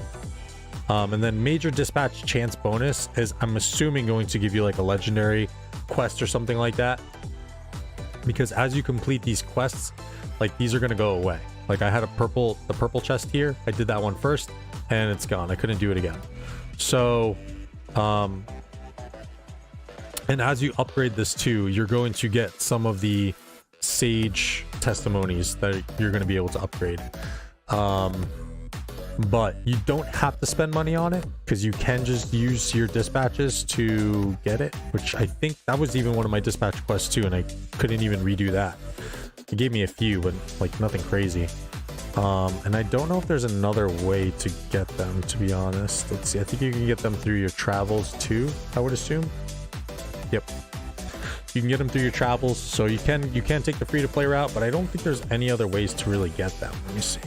And then major dispatch chance bonus is, I'm assuming, going to give you like a legendary quest or something like that, because as you complete these quests, like, these are going to go away. Like, I had the purple chest here. I did that one first and it's gone. I couldn't do it again. So and as you upgrade this too, you're going to get some of the sage testimonies that you're going to be able to upgrade. But you don't have to spend money on it, because you can just use your dispatches to get it, which I think that was even one of my dispatch quests too, and I couldn't even redo that. It gave me a few, but like nothing crazy. And I don't know if there's another way to get them, to be honest. Let's see. I think you can get them through your travels too, I would assume. Yep. You can get them through your travels, so you can take the free-to-play route, but I don't think there's any other ways to really get them. Let me see.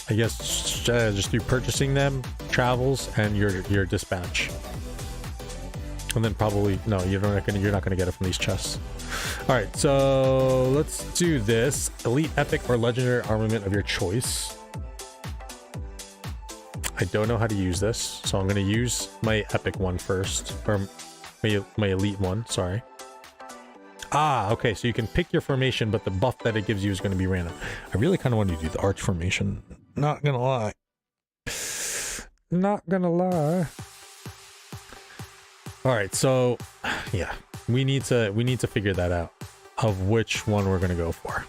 I guess just through purchasing them, travels, and your dispatch. And then probably, no, you're not gonna get it from these chests. All right, so let's do this. Elite, epic, or legendary armament of your choice. I don't know how to use this, so I'm going to use my epic one first, or my elite one, sorry. Ah, okay, so you can pick your formation, but the buff that it gives you is going to be random. I really kind of want to do the arch formation. Not gonna lie. Not gonna lie. All right, so yeah, we need to figure that out, of which one we're going to go for.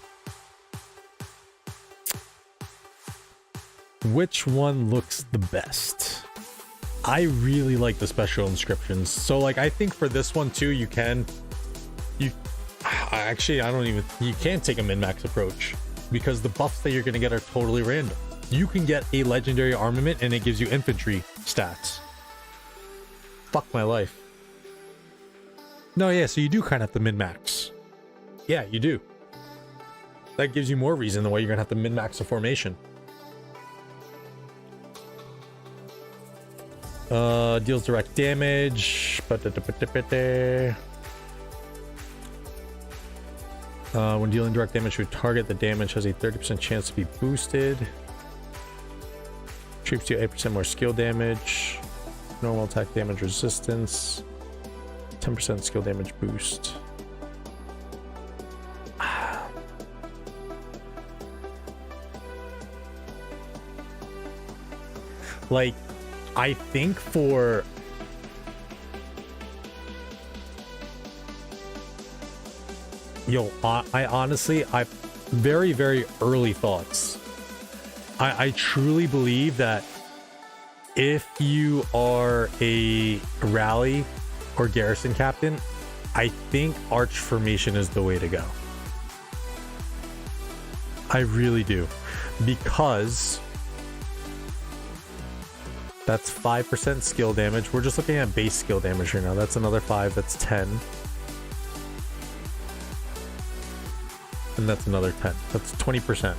Which one looks the best? I really like the special inscriptions. So like, I think for this one too, you can take a min-max approach, because the buffs that you're going to get are totally random. You can get a legendary armament and it gives you infantry stats. Fuck my life. No, yeah, so you do kind of have to min-max. Yeah, you do. That gives you more reason the way you're going to have to min-max a formation. Deals direct damage. When dealing direct damage to a target, the damage has a 30% chance to be boosted. Troops do 8% more skill damage. Normal attack damage resistance. 10% skill damage boost. Like, I think for... Yo, I honestly, very, very early thoughts. I truly believe that if you are a rally or garrison captain, I think arch formation is the way to go. I really do. Because that's 5% skill damage. We're just looking at base skill damage right now. That's another 5. That's 10. And that's another 10. That's 20%.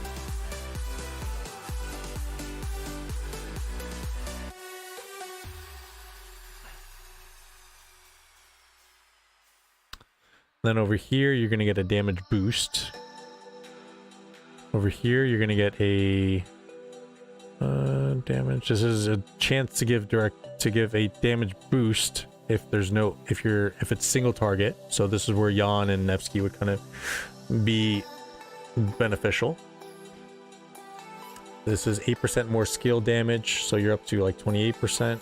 Then over here, you're going to get a damage boost. Over here, you're going to get a damage. This is a chance to give a damage boost if it's single target. So this is where Jan and Nevsky would kind of be beneficial. This is 8% more skill damage, so you're up to like 28%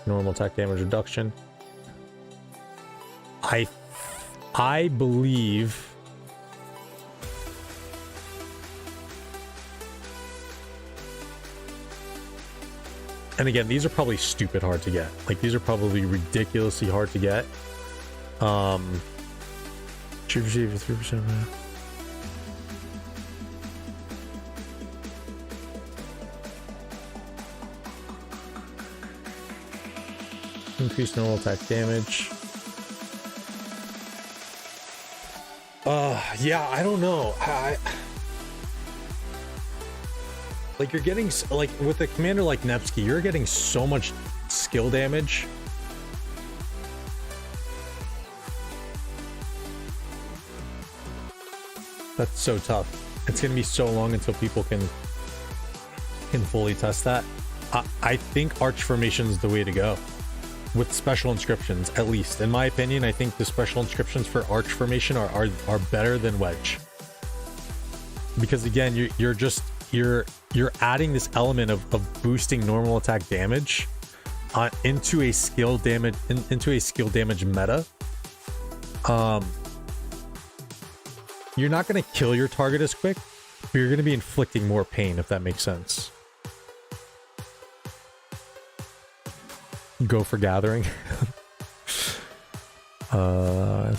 normal attack damage reduction. I believe and again, these are probably stupid hard to get. Like, these are probably ridiculously hard to get. Should receive 3%. Increase normal attack damage. Yeah, I don't know. Like, you're getting, like, with a commander like Nevsky, you're getting so much skill damage. That's so tough. It's gonna be so long until people can fully test that. I think arch formation is the way to go. With special inscriptions, at least. In my opinion, I think the special inscriptions for arch formation are better than wedge. Because again, you're adding this element of boosting normal attack damage into a skill damage meta. You're not going to kill your target as quick, but you're going to be inflicting more pain, if that makes sense. Go for gathering. I'm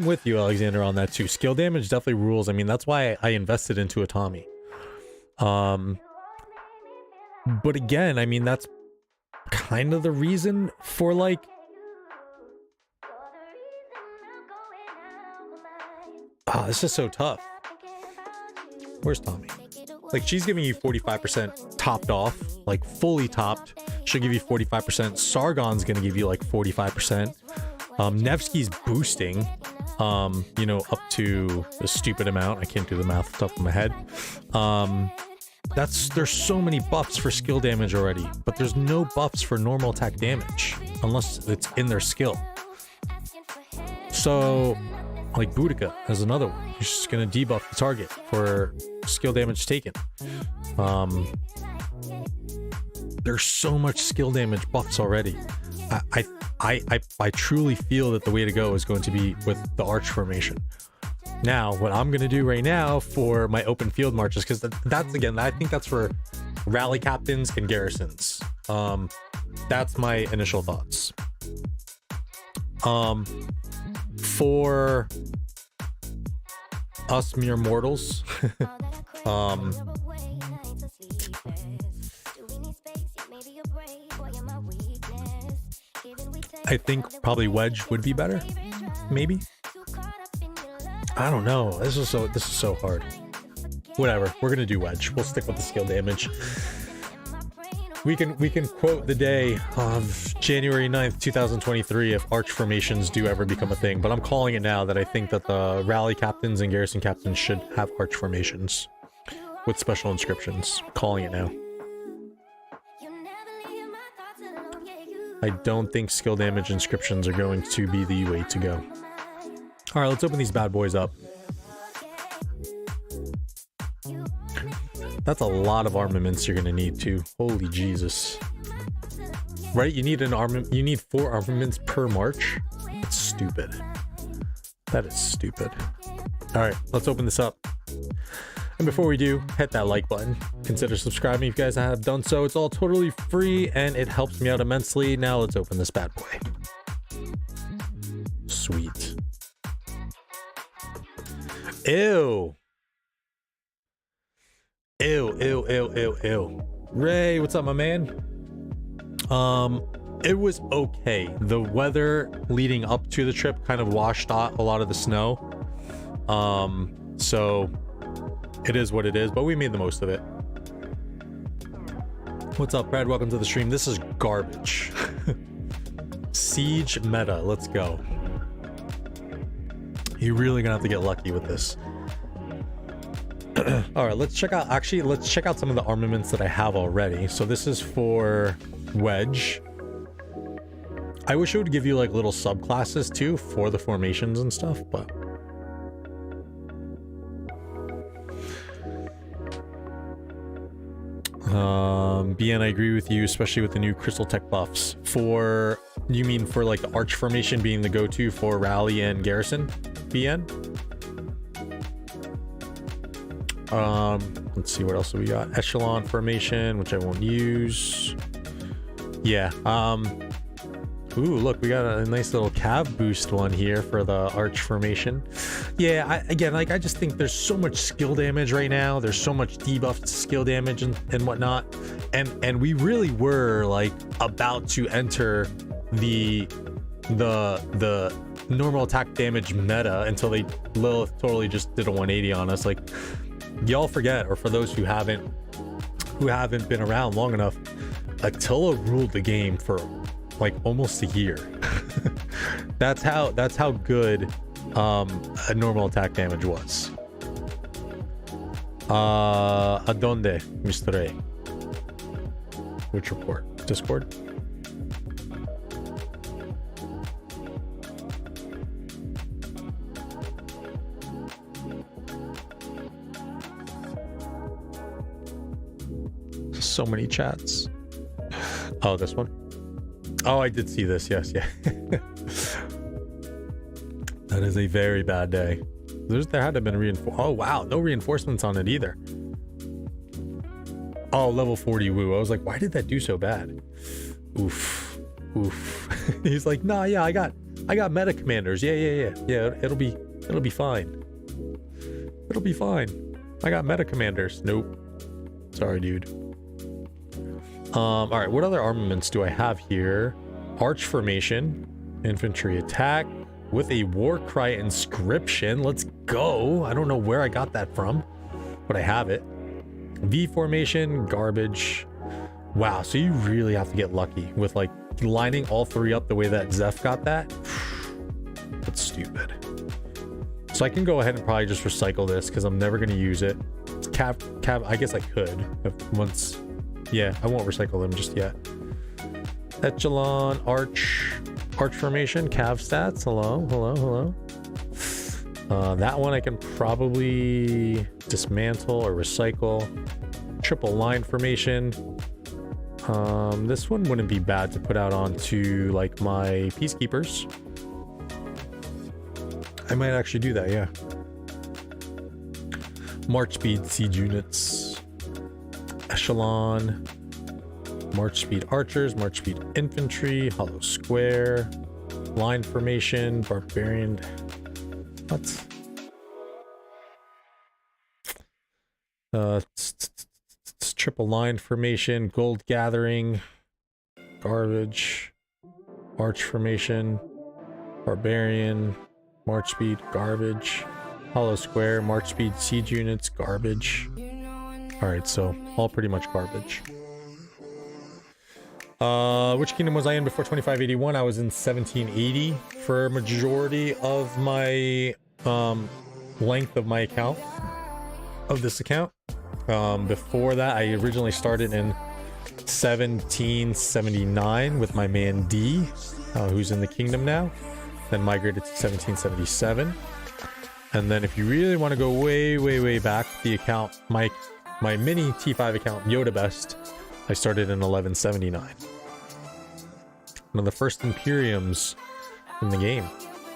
with you, Alexander, on that too. Skill damage definitely rules. I mean, that's why I invested into Atami. But again, I mean, that's kind of the reason for, like, this is so tough. Where's Tommy? Like, she's giving you 45% topped off, like fully topped. She'll give you 45%. Sargon's gonna give you like 45%. Nevsky's boosting, you know, up to a stupid amount. I can't do the math off the top of my head. There's so many buffs for skill damage already, but there's no buffs for normal attack damage unless it's in their skill. So, like, Boudica is another one. You're just gonna debuff the target for skill damage taken. There's so much skill damage buffs already. I truly feel that the way to go is going to be with the arch formation. Now, what I'm going to do right now for my open field marches, because that's, again, I think that's for rally captains and garrisons. That's my initial thoughts. For us mere mortals, I think probably wedge would be better. Maybe. I don't know. This is so hard. Whatever. We're gonna do wedge. We'll stick with the skill damage. We can quote the day of January 9th, 2023 if arch formations do ever become a thing. But I'm calling it now that I think that the rally captains and garrison captains should have arch formations with special inscriptions. Calling it now. I don't think skill damage inscriptions are going to be the way to go. All right, let's open these bad boys up. That's a lot of armaments you're gonna need too. Holy Jesus. Right? You need an armament. You need 4 armaments per march. That's stupid. That is stupid. All right, let's open this up. And before we do, hit that like button. Consider subscribing if you guys have done so. It's all totally free and it helps me out immensely. Now let's open this bad boy. Sweet. Ew. Ew, ew, ew, ew, ew. Ray, what's up, my man? It was okay. The weather leading up to the trip kind of washed out a lot of the snow. So it is what it is, but we made the most of it. What's up, Brad? Welcome to the stream. This is garbage. Siege meta. Let's go. You're really gonna have to get lucky with this. All right, let's check out, actually, let's check out some of the armaments that I have already. So this is for Wedge. I wish it would give you like little subclasses too for the formations and stuff, but BN, I agree with you, especially with the new crystal tech buffs. For, you mean for like the arch formation being the go-to for rally and garrison, BN? Let's see, what else do we got? Echelon formation, which I won't use. Yeah. Ooh, look, we got a nice little cav boost one here for the arch formation. Yeah, again, like, I just think there's so much skill damage right now. There's so much debuffed skill damage and whatnot. And we really were like about to enter the normal attack damage meta until they Lilith totally just did a 180 on us. Like, y'all forget, or for those who haven't been around long enough, Attila ruled the game for like almost a year. that's how good a normal attack damage was. Adonde, Mr. A? Which report? Discord? So many chats. Oh, this one? Oh, I did see this. Yes, yeah. That is a very bad day. There had to have been reinforcement. Oh, wow. No reinforcements on it either. Oh, level 40 woo. I was like, why did that do so bad? Oof. Oof. He's like, nah, yeah, I got meta commanders. Yeah. It'll be fine. It'll be fine. I got meta commanders. Nope. Sorry, dude. All right, what other armaments do I have here? Arch formation, infantry attack with a war cry inscription. Let's go. I don't know where I got that from, but I have it. V formation, garbage. Wow, so you really have to get lucky with like lining all 3 up the way that Zeph got that. That's stupid. So I can go ahead and probably just recycle this because I'm never going to use it. It's cav. I guess I could if once. Yeah, I won't recycle them just yet. Echelon, arch formation, cav stats. Hello. That one I can probably dismantle or recycle. Triple line formation. This one wouldn't be bad to put out onto like my peacekeepers. I might actually do that, yeah. March speed siege units. Echelon, march speed archers, march speed infantry, hollow square, line formation, barbarian. What? It's triple line formation, gold gathering, garbage, arch formation, barbarian, march speed, garbage, hollow square, march speed siege units, garbage. All right, so all pretty much garbage. Which kingdom was I in before 2581? I was in 1780 for majority of my length of my account, of this account. Before that, I originally started in 1779 with my man D, who's in the kingdom now, then migrated to 1777. And then if you really want to go way back, the account, my my mini T5 account, Yoda Best, I started in 1179. One of the first Imperiums in the game,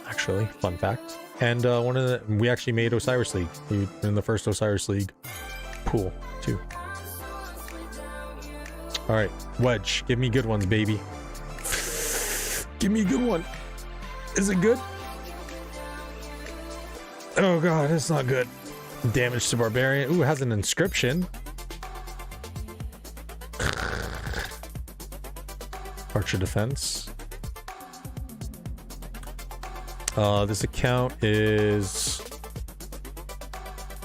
actually. Fun fact. And we actually made Osiris League. We were in the first Osiris League pool, too. Alright, Wedge. Give me good ones, baby. Give me a good one. Is it good? Oh god, it's not good. Damage to Barbarian. Ooh, it has an inscription. Archer defense. This account is...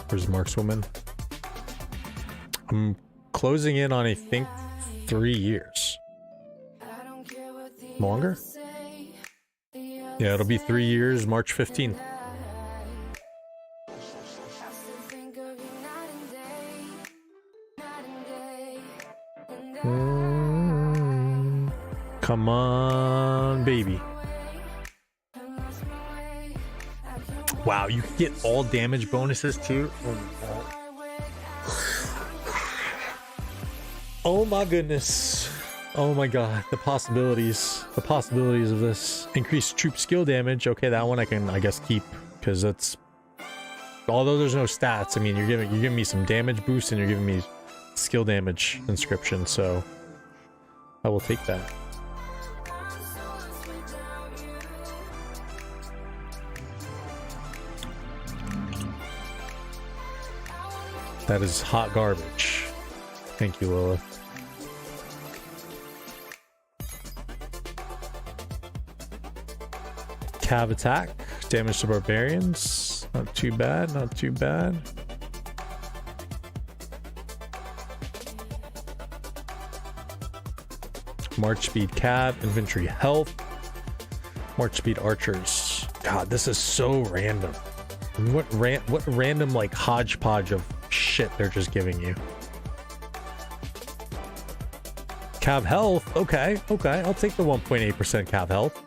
Where's Markswoman? I'm closing in on, I think, 3 years. Longer? Yeah, it'll be 3 years, March 15th. Come on, baby. Wow, you can get all damage bonuses too. Oh my goodness. Oh my god, the possibilities of this. Increased troop skill damage. Okay, that one I can, I guess, keep, because that's, although there's no stats, I mean, you're giving me some damage boost and you're giving me skill damage inscription, so I will take that. That is hot garbage. Thank you, Lilith. Cav attack. Damage to barbarians. Not too bad, not too bad. March speed cav. Infantry health. March speed archers. God, this is so random. What random, like, hodgepodge of shit they're just giving you. Cav health. Okay, I'll take the 1.8% cav health.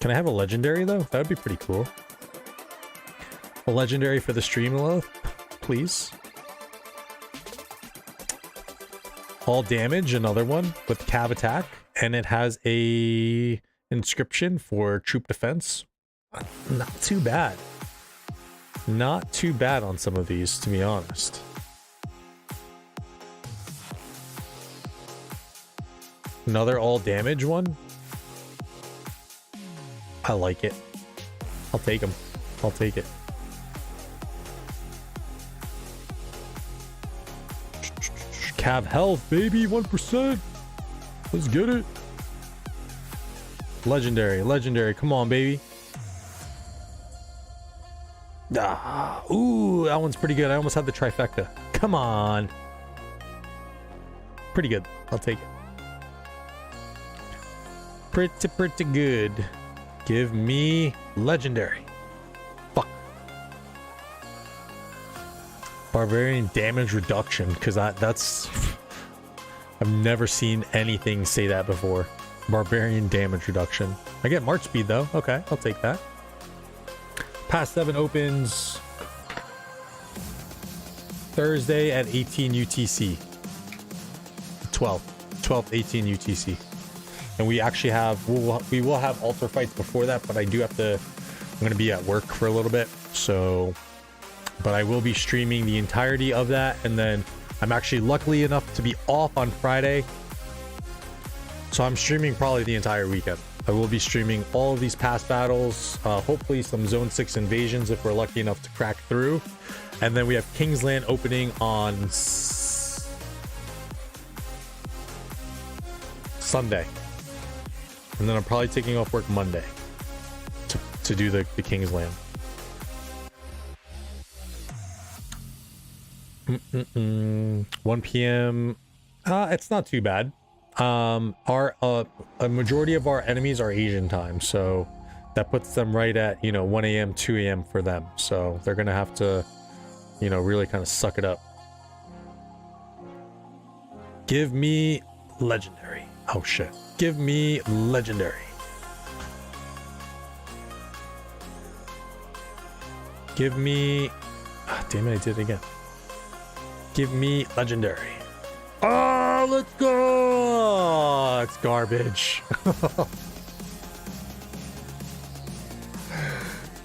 Can I have a legendary though? That would be pretty cool. A legendary for the stream, Lilith, please. All damage, another one with cav attack, and it has a inscription for troop defense. Not too bad. Not too bad on some of these, to be honest. Another all damage one. I like it. I'll take them. I'll take it. Cav health, baby, 1%. Let's get it. Legendary. Come on, baby. Ah, ooh, that one's pretty good. I almost had the trifecta. Come on. Pretty good. I'll take it. Pretty good. Give me legendary. Fuck. Barbarian damage reduction, because that's... I've never seen anything say that before. Barbarian damage reduction. I get March speed though. Okay, I'll take that. Pass 7 opens Thursday at 18 UTC. 12 18 UTC. And we actually have, we will have altar fights before that, but I do have to, I'm going to be at work for a little bit. So, but I will be streaming the entirety of that. And then I'm actually lucky enough to be off on Friday. So I'm streaming probably the entire weekend. I will be streaming all of these past battles, hopefully some Zone 6 invasions if we're lucky enough to crack through. And then we have Kingsland opening on Sunday. And then I'm probably taking off work Monday to do the Kingsland. 1 p.m. It's not too bad. A majority of our enemies are Asian time, so that puts them right at, 1 a.m., 2 a.m. for them. So they're gonna have to, really kind of suck it up. Give me legendary. Oh shit. Give me legendary. Give me damn it, I did it again. Give me legendary. Oh, let's go! It's garbage.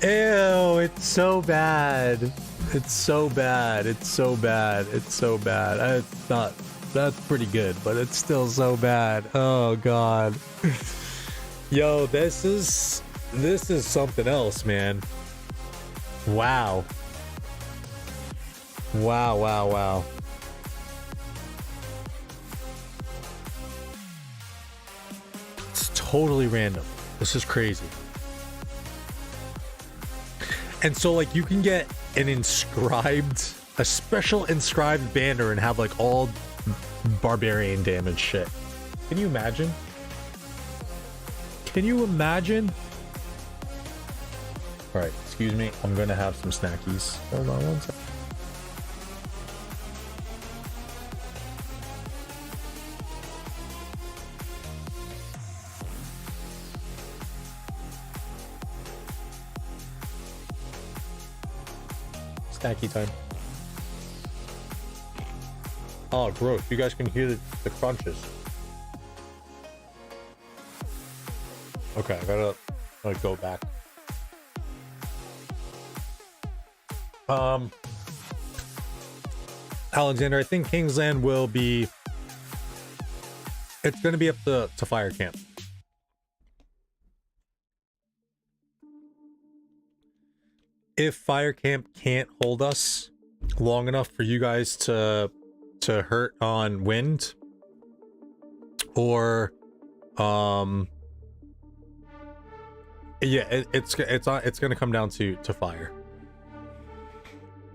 Ew, it's so bad. It's so bad. It's so bad. It's so bad. It's not. That's pretty good, but it's still so bad. Oh god. Yo, this is something else, man. Wow. Wow, wow, wow. It's totally random. This is crazy. And so like you can get an inscribed, a special inscribed banner and have like all barbarian damage shit. Can you imagine? Can you imagine? All right, excuse me. I'm gonna have some snackies. Hold on one second. Snacky time. Oh, gross. You guys can hear the crunches. Okay, I gotta go back. Alexander, I think Kingsland will be... It's gonna be up to Fire Camp. If Fire Camp can't hold us long enough for you guys to hurt on Wind, or yeah, it's gonna come down to Fire,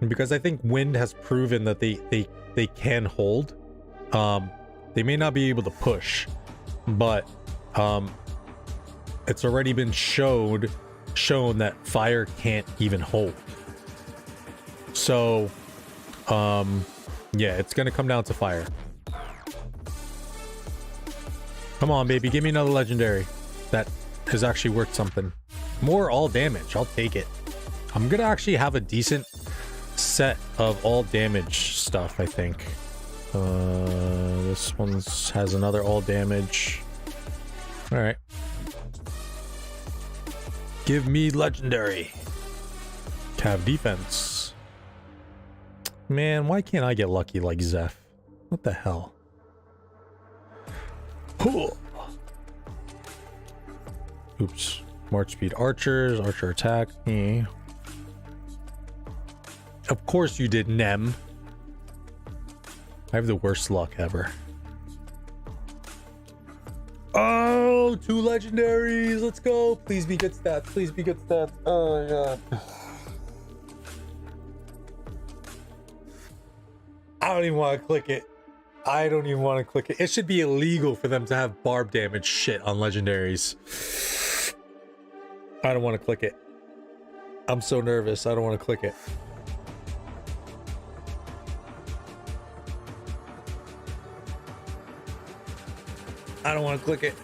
because I think Wind has proven that they can hold. They may not be able to push, but it's already been shown that Fire can't even hold. So yeah, it's gonna come down to Fire. Come on, baby, give me another legendary that is actually worth something. More all damage, I'll take it. I'm gonna actually have a decent set of all damage stuff, I think. This one has another all damage. All right. Give me legendary. Cav defense. Man, why can't I get lucky like Zeph? What the hell? Oops. March speed archers. Archer attack. Of course you did, Nem. I have the worst luck ever. Oh, 2 legendaries. Let's go. Please be good stats. Please be good stats. Oh my god. I don't even want to click it. I don't even want to click it. It should be illegal for them to have barb damage shit on legendaries. I don't want to click it. I'm so nervous. I don't want to click it. I don't want to click it.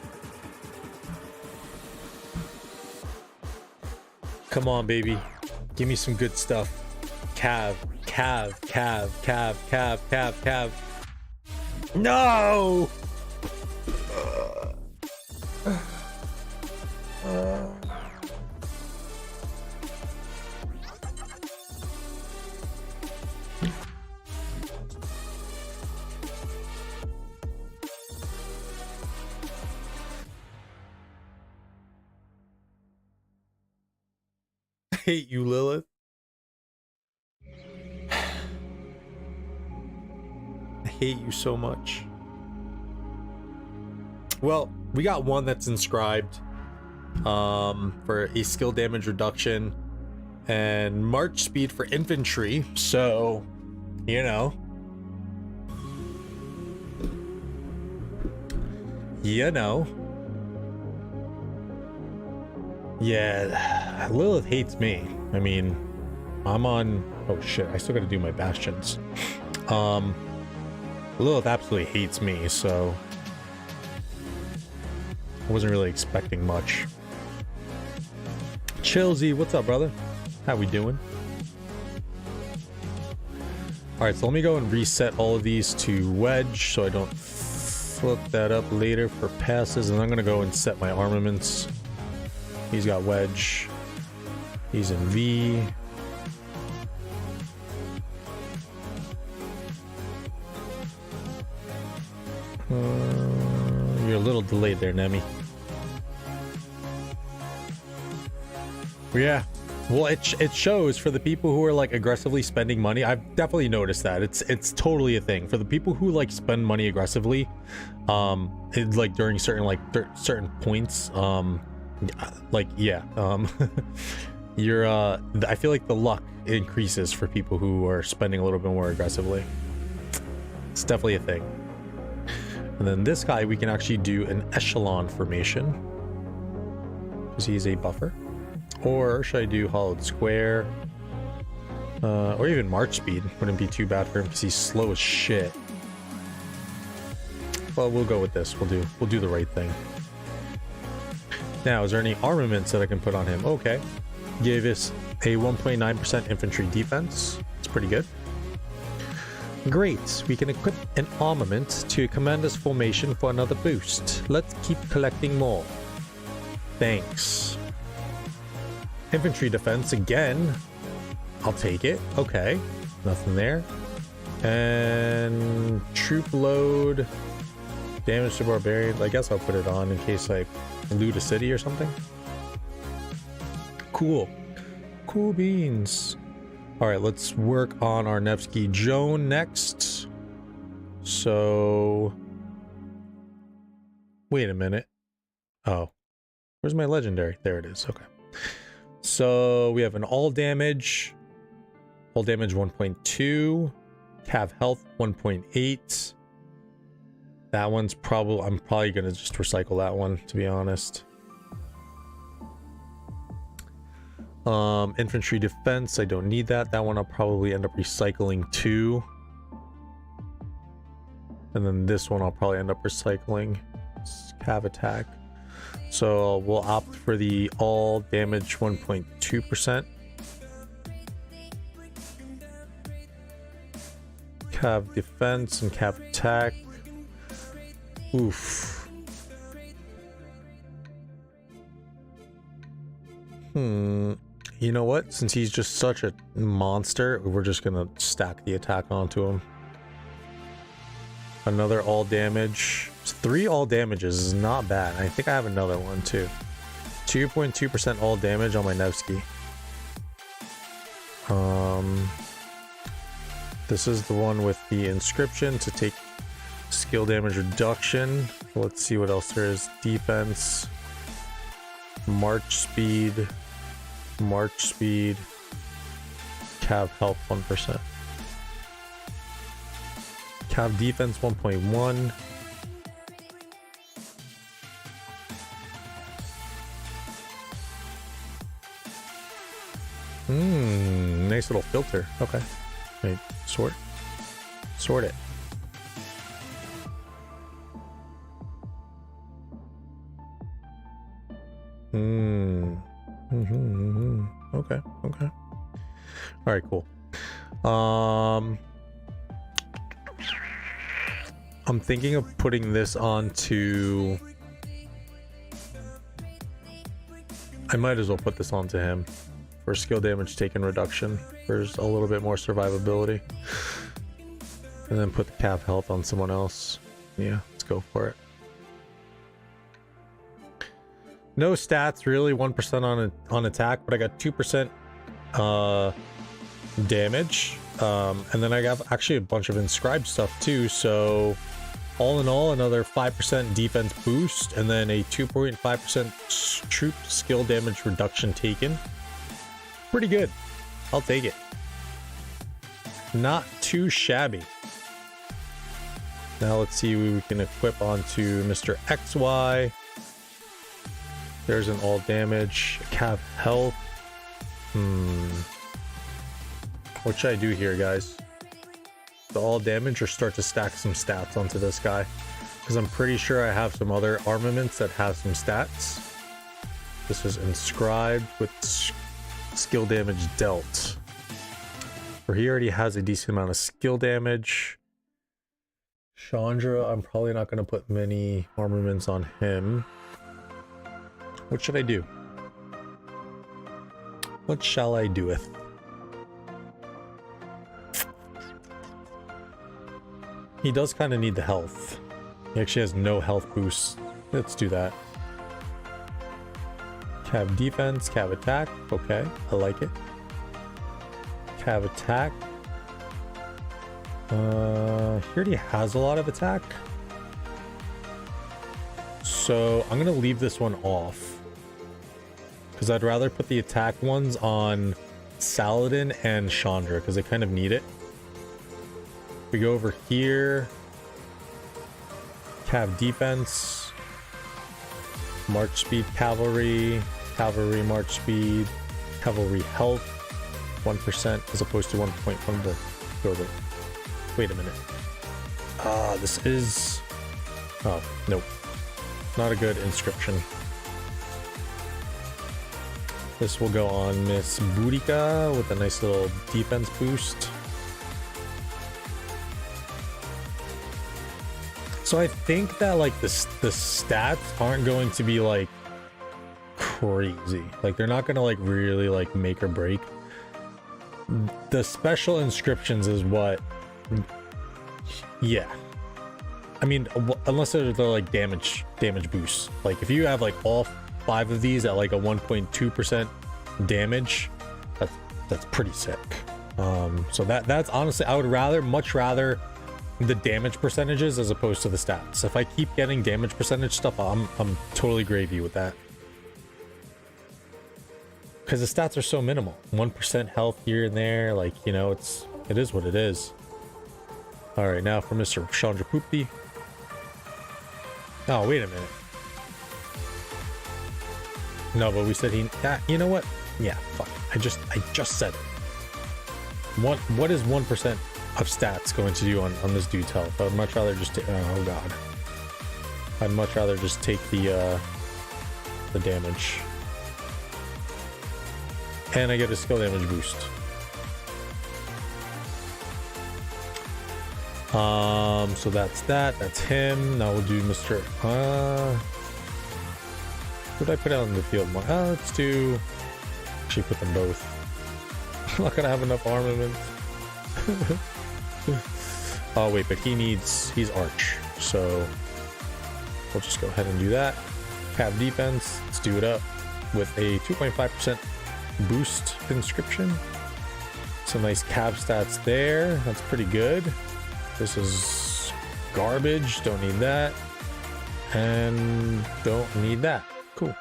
Come on, baby. Give me some good stuff. Cav. No! I hate you, Lilith. I hate you so much. Well, we got one that's inscribed for a skill damage reduction and march speed for infantry, so you know. Yeah, Lilith hates me. I mean, I'm on... Oh shit, I still gotta do my bastions. Lilith absolutely hates me, so... I wasn't really expecting much. Chillsy, what's up, brother? How we doing? right, so let me go and reset all of these to wedge so I don't flip that up later for passes. And I'm going to go and set my armaments. He's got wedge. He's in V. You're a little delayed there, Nemi. Yeah. Well, it shows for the people who are like aggressively spending money. I've definitely noticed that it's totally a thing for the people who like spend money aggressively. Like during certain points. You're I feel like the luck increases for people who are spending a little bit more aggressively. It's definitely a thing. And then this guy, we can actually do an echelon formation because he's a buffer. Or should I do hollowed square? Or even march speed wouldn't be too bad for him because he's slow as shit. Well, we'll go with this. We'll do the right thing. Now, is there any armaments that I can put on him? Okay. Gave us a 1.9% infantry defense. It's pretty good. Great. We can equip an armament to commander's formation for another boost. Let's keep collecting more. Thanks. Infantry defense again. I'll take it. Okay. Nothing there. And troop load. Damage to barbarians. I guess I'll put it on in case I loot a city or something. Cool. Cool beans. All right, let's work on our Nevsky Joan next. So, wait a minute. Oh, where's my legendary? There it is. Okay. So we have an all damage 1.2, cav health 1.8. That one's I'm probably gonna just recycle that one, to be honest. Infantry defense, I don't need that. That one I'll probably end up recycling too. And then this one I'll probably end up recycling. Cav attack. So we'll opt for the all damage 1.2%. Cav defense and cav attack. Oof. You know what? Since he's just such a monster, we're just gonna stack the attack onto him. Another all damage. 3 all damages is not bad. I think I have another one too. 2.2% all damage on my Nevsky. This is the one with the inscription to take skill damage reduction. Let's see what else there is. Defense. March speed. Cav health 1%. Cav defense 1.1. Nice little filter. Okay. Wait, sort it. Okay. All right, cool. I'm thinking of putting this onto... I might as well put this onto him for skill damage taken reduction. There's a little bit more survivability. And then put the cav health on someone else. Yeah, let's go for it. No stats really, 1% on attack, but I got 2% damage. And then I got actually a bunch of inscribed stuff too, so all in all another 5% defense boost and then a 2.5% troop skill damage reduction taken. Pretty good. I'll take it. Not too shabby. Now let's see what we can equip onto Mr. XY. There's an all damage, cav health. What should I do here, guys? The all damage or start to stack some stats onto this guy? Because I'm pretty sure I have some other armaments that have some stats. This is inscribed with skill damage dealt. So he already has a decent amount of skill damage. Chandra, I'm probably not going to put many armaments on him. What should I do? What shall I do with? He does kind of need the health. He actually has no health boost. Let's do that. Cav defense, cav attack. Okay, I like it. Cav attack. He already has a lot of attack. So I'm gonna leave this one off. Because I'd rather put the attack ones on Saladin and Chandra, because they kind of need it. We go over here. Cav defense. March speed cavalry. Cavalry march speed. Cavalry health. 1% as opposed to 1.1. Go over. Wait a minute. This is... Oh, nope. Not a good inscription. This will go on Miss Boudica with a nice little defense boost. So I think that like the stats aren't going to be like crazy. Like they're not gonna like really like make or break. The special inscriptions is what, yeah. I mean, unless they're like damage boosts. Like if you have like all 5 of these at like a 1.2% damage, that's pretty sick. So that's honestly, I would much rather the damage percentages as opposed to the stats. If I keep getting damage percentage stuff, I'm totally gravy with that. Because the stats are so minimal. 1% health here and there, like, you know, it is what it is. Alright, now for Mr. Chandrapupti. Oh, wait a minute. No, but we said you know what? Yeah, fuck. I just said it. What is 1% of stats going to do on this dude's health? I'd much rather just oh god. I'd much rather just take the damage. And I get a skill damage boost. So that's that. That's him. Now we'll do Mr. What did I put out in the field? Let's do... Actually put them both. I'm not gonna have enough armaments. Oh wait, but he's arch. So we'll just go ahead and do that. Cav defense. Let's do it up with a 2.5% boost inscription. Some nice cav stats there. That's pretty good. This is garbage. Don't need that. And don't need that. Cool.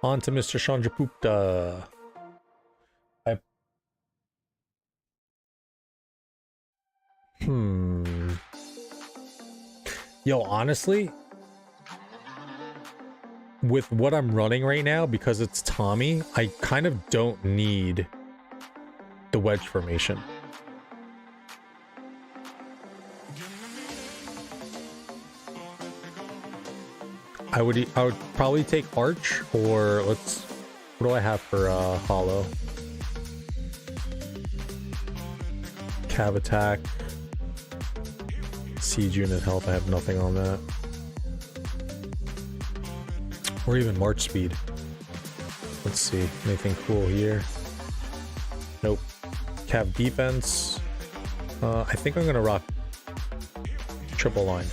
On to Mr. Chandrapupta. Yo, honestly, with what I'm running right now, because it's Tommy, I kind of don't need the wedge formation. I would probably take arch, or what do I have for hollow? Cav attack, siege unit health. I have nothing on that. Or even march speed. Let's see, anything cool here? Nope. Cav defense. I think I'm gonna rock triple line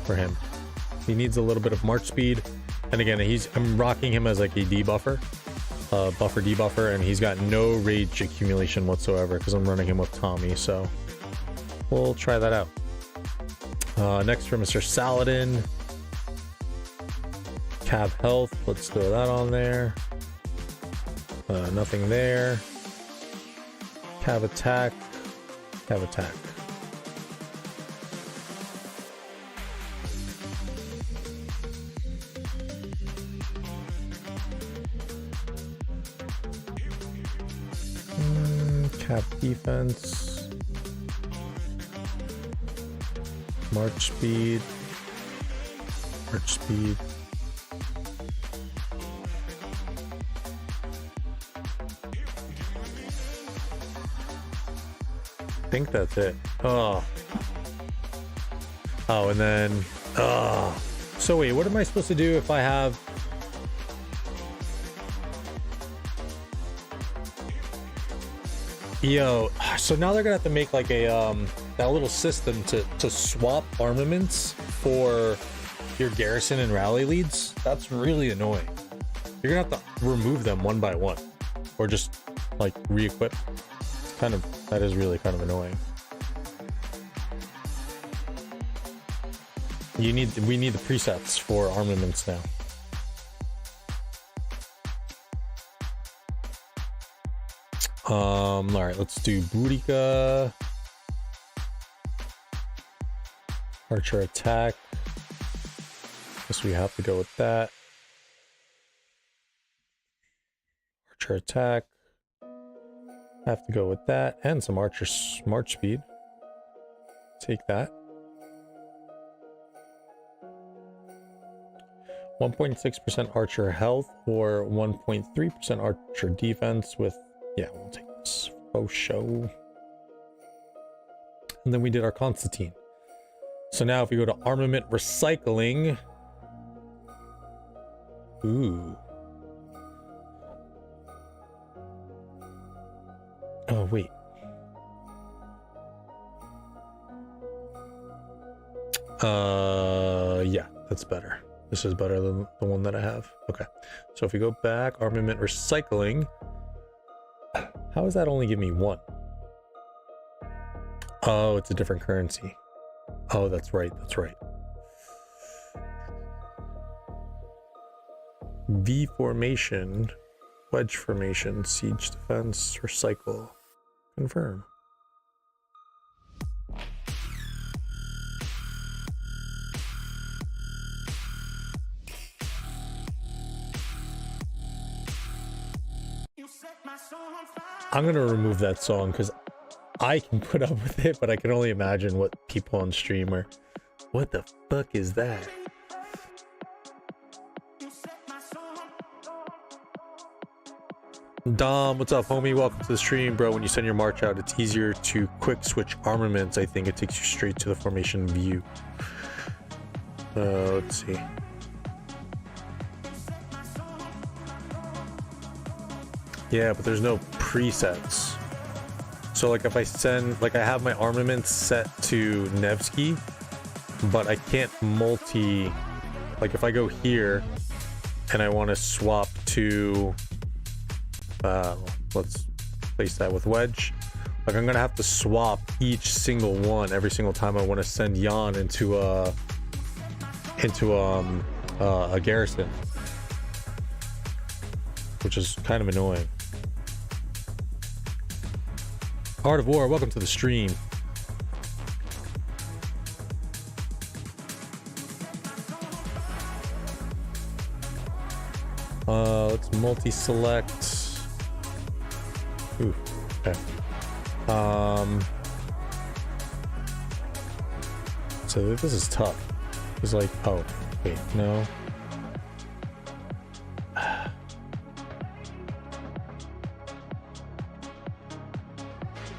for him. He needs a little bit of march speed, and again, I'm rocking him as like a debuffer, buffer debuffer, and he's got no rage accumulation whatsoever because I'm running him with Tommy. So we'll try that out. Next for Mr. Saladin. Cav health, let's throw that on there. Nothing there. Cav attack. Cav attack. Cav defense. March speed. March speed. think that's it. Oh, and then so wait, what am I supposed to do if I have so now they're gonna have to make like a that little system to swap armaments for your garrison and rally leads. That's really annoying. You're gonna have to remove them one by one or just like re-equip. That is really kind of annoying. We need the presets for armaments now. All right, let's do Boudica. Archer attack. Guess we have to go with that. Archer attack. Have to go with that. And some archer march speed. Take that. 1.6% archer health or 1.3% archer defense with, yeah, we'll take this. Faux show. And then we did our Constantine. So now if we go to armament recycling. Ooh. Oh, wait. Yeah, that's better. This is better than the one that I have. Okay. So if we go back, armament recycling. How does that only give me one? Oh, it's a different currency. Oh, that's right. That's right. V formation, wedge formation, siege defense, recycle, confirm. I'm gonna remove that song because I can put up with it, but I can only imagine what people on stream are. What the fuck is that? Dom, what's up, homie? Welcome to the stream, bro. When you send your march out, it's easier to quick switch armaments. I think it takes you straight to the formation view. Let's see. Yeah, but there's no presets. So like if I send, like I have my armaments set to Nevsky, but I can't multi, like if I go here and I want to swap to, let's place that with wedge. Like I'm gonna have to swap each single one every single time I want to send Jan into a garrison, which is kind of annoying. Art of War, welcome to the stream. Let's multi-select. Ooh, okay. So this is tough. It's like, oh, wait, no.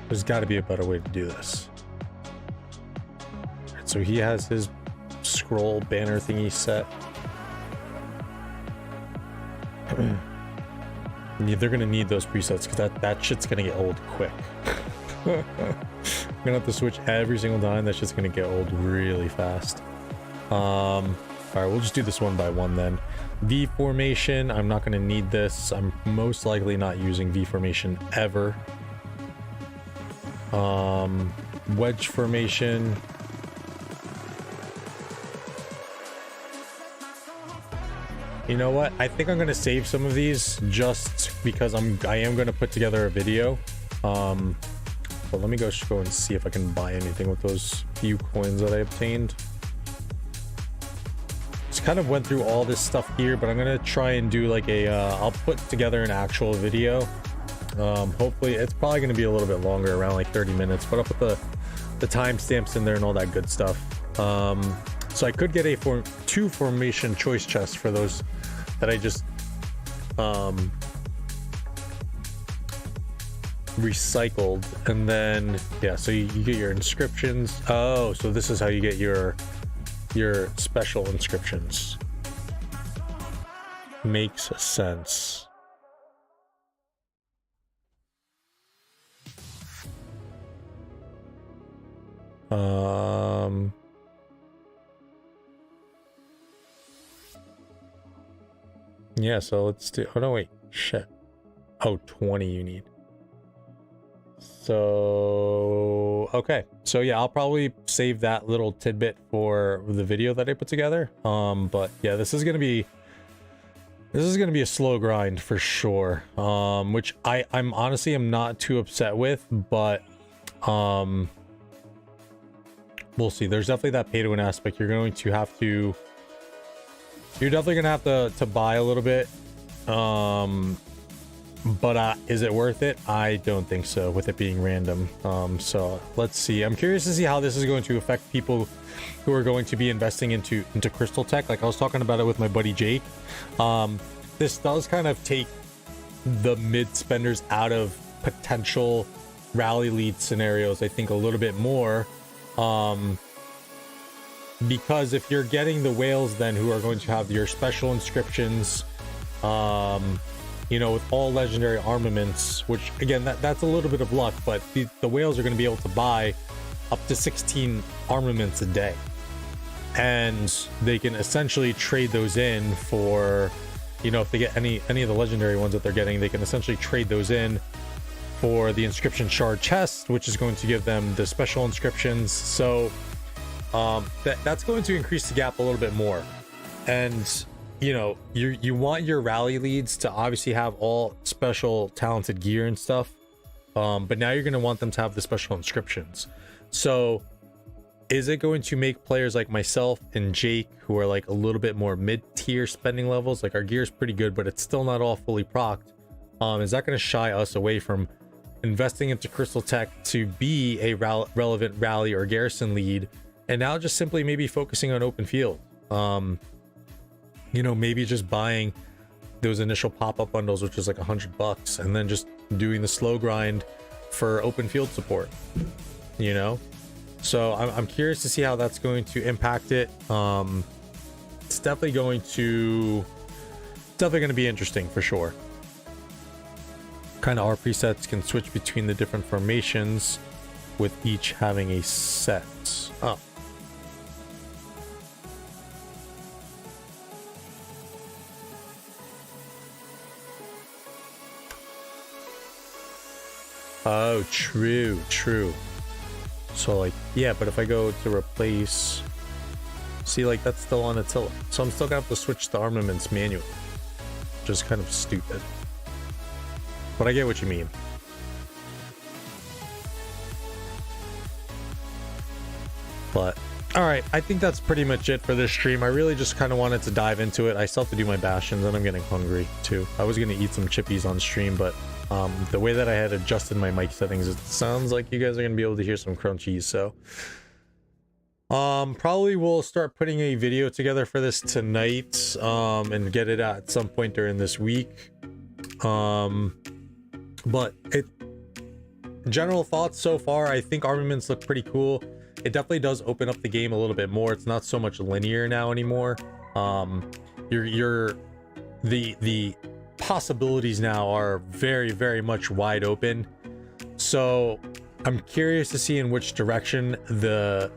There's got to be a better way to do this. Right, so he has his scroll banner thingy set. They're gonna need those presets because that shit's gonna get old quick. I'm gonna have to switch every single time. That shit's gonna get old really fast. All right, we'll just do this one by one then. V formation. I'm not gonna need this. I'm most likely not using V formation ever. Wedge formation. You know what? I think I'm gonna save some of these just because I am gonna put together a video. But let me go and see if I can buy anything with those few coins that I obtained. Just kind of went through all this stuff here, but I'm gonna try and do like a I'll put together an actual video. Hopefully it's probably going to be a little bit longer, around like 30 minutes, but I'll put the timestamps in there and all that good stuff. So I could get two formation choice chests for those that I just recycled, and then yeah, so you get your inscriptions. Oh, so this is how you get your special inscriptions. Makes sense. Yeah, so let's do, oh no, wait, shit. Oh, 20 you need. So, okay. So yeah, I'll probably save that little tidbit for the video that I put together. But yeah, this is gonna be a slow grind for sure. Which I'm honestly am not too upset with, but we'll see. There's definitely that pay to win aspect. You're definitely gonna have to buy a little bit. But is it worth it? I don't think so, with it being random. So let's see. I'm curious to see how this is going to affect people who are going to be investing into crystal tech. Like I was talking about it with my buddy Jake. This does kind of take the mid spenders out of potential rally lead scenarios, I think, a little bit more. Because if you're getting the whales then who are going to have your special inscriptions, you know, with all legendary armaments, which again, that's a little bit of luck, but the whales are going to be able to buy up to 16 armaments a day, and they can essentially trade those in for, you know, if they get any of the legendary ones that they're getting, they can essentially trade those in for the inscription shard chest, which is going to give them the special inscriptions. So that's going to increase the gap a little bit more. And you know, you want your rally leads to obviously have all special talented gear and stuff, but now you're going to want them to have the special inscriptions. So is it going to make players like myself and Jake, who are like a little bit more mid-tier spending levels, like our gear is pretty good but it's still not all fully procced, is that going to shy us away from investing into crystal tech to be a relevant rally or garrison lead, and now just simply maybe focusing on open field? You know, maybe just buying those initial pop-up bundles, which is like $100, and then just doing the slow grind for open field support, you know? So I'm curious to see how that's going to impact it. It's definitely going to be interesting for sure. Kind of our presets can switch between the different formations with each having a set. Oh. Oh, true. So like, yeah, but if I go to replace, see, like that's still on Attila, so I'm still gonna have to switch the armaments manually, which is kind of stupid, but I get what you mean. But all right, I think that's pretty much it for this stream. I really just kind of wanted to dive into it. I still have to do my bastions, and I'm getting hungry too. I was gonna eat some chippies on stream, but the way that I had adjusted my mic settings, it sounds like you guys are gonna be able to hear some crunchies. So probably we'll start putting a video together for this tonight, and get it at some point during this week. But general thoughts so far, I think armaments look pretty cool. It definitely does open up the game a little bit more. It's not so much linear now anymore. The possibilities now are very, very much wide open. So I'm curious to see in which direction the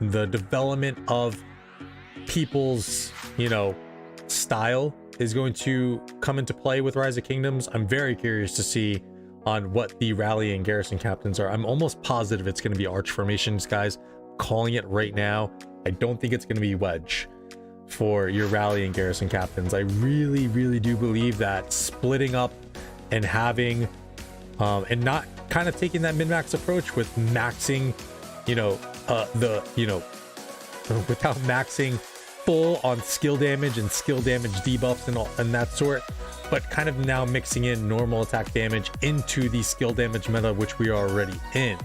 development of people's, you know, style is going to come into play with Rise of Kingdoms. I'm very curious to see on what the rally and garrison captains are. I'm almost positive it's going to be arch formations, guys. I'm calling it right now. I don't think it's going to be wedge for your rally and garrison captains. I really do believe that splitting up and having and not kind of taking that min-max approach with maxing, you know, without maxing full on skill damage and skill damage debuffs and all and that sort, but kind of now mixing in normal attack damage into the skill damage meta, which we are already in.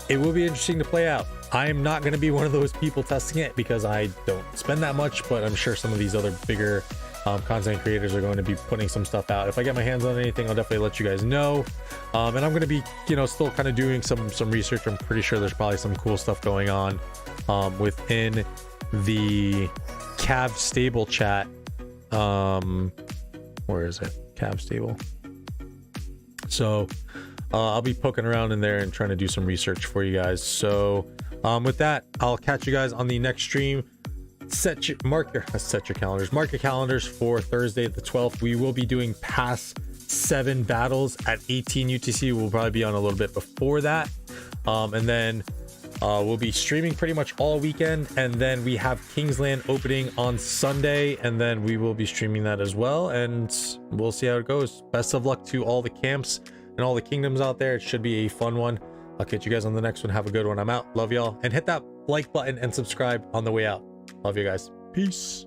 It will be interesting to play out. I am not going to be one of those people testing it because I don't spend that much, but I'm sure some of these other bigger content creators are going to be putting some stuff out. If I get my hands on anything, I'll definitely let you guys know. And I'm going to be, you know, still kind of doing some research. I'm pretty sure there's probably some cool stuff going on within the Cav stable chat. Where is it? Cav stable. So I'll be poking around in there and trying to do some research for you guys. So with that, I'll catch you guys on the next stream. Mark your calendars. Mark your calendars for Thursday the 12th. We will be doing pass 7 battles at 18 UTC. We'll probably be on a little bit before that, and then we'll be streaming pretty much all weekend, and then we have Kingsland opening on Sunday, and then we will be streaming that as well, and we'll see how it goes. Best of luck to all the camps and all the kingdoms out there. It should be a fun one. I'll catch you guys on the next one. Have a good one. I'm out. Love y'all, and hit that like button and subscribe on the way out. Love you guys. Peace.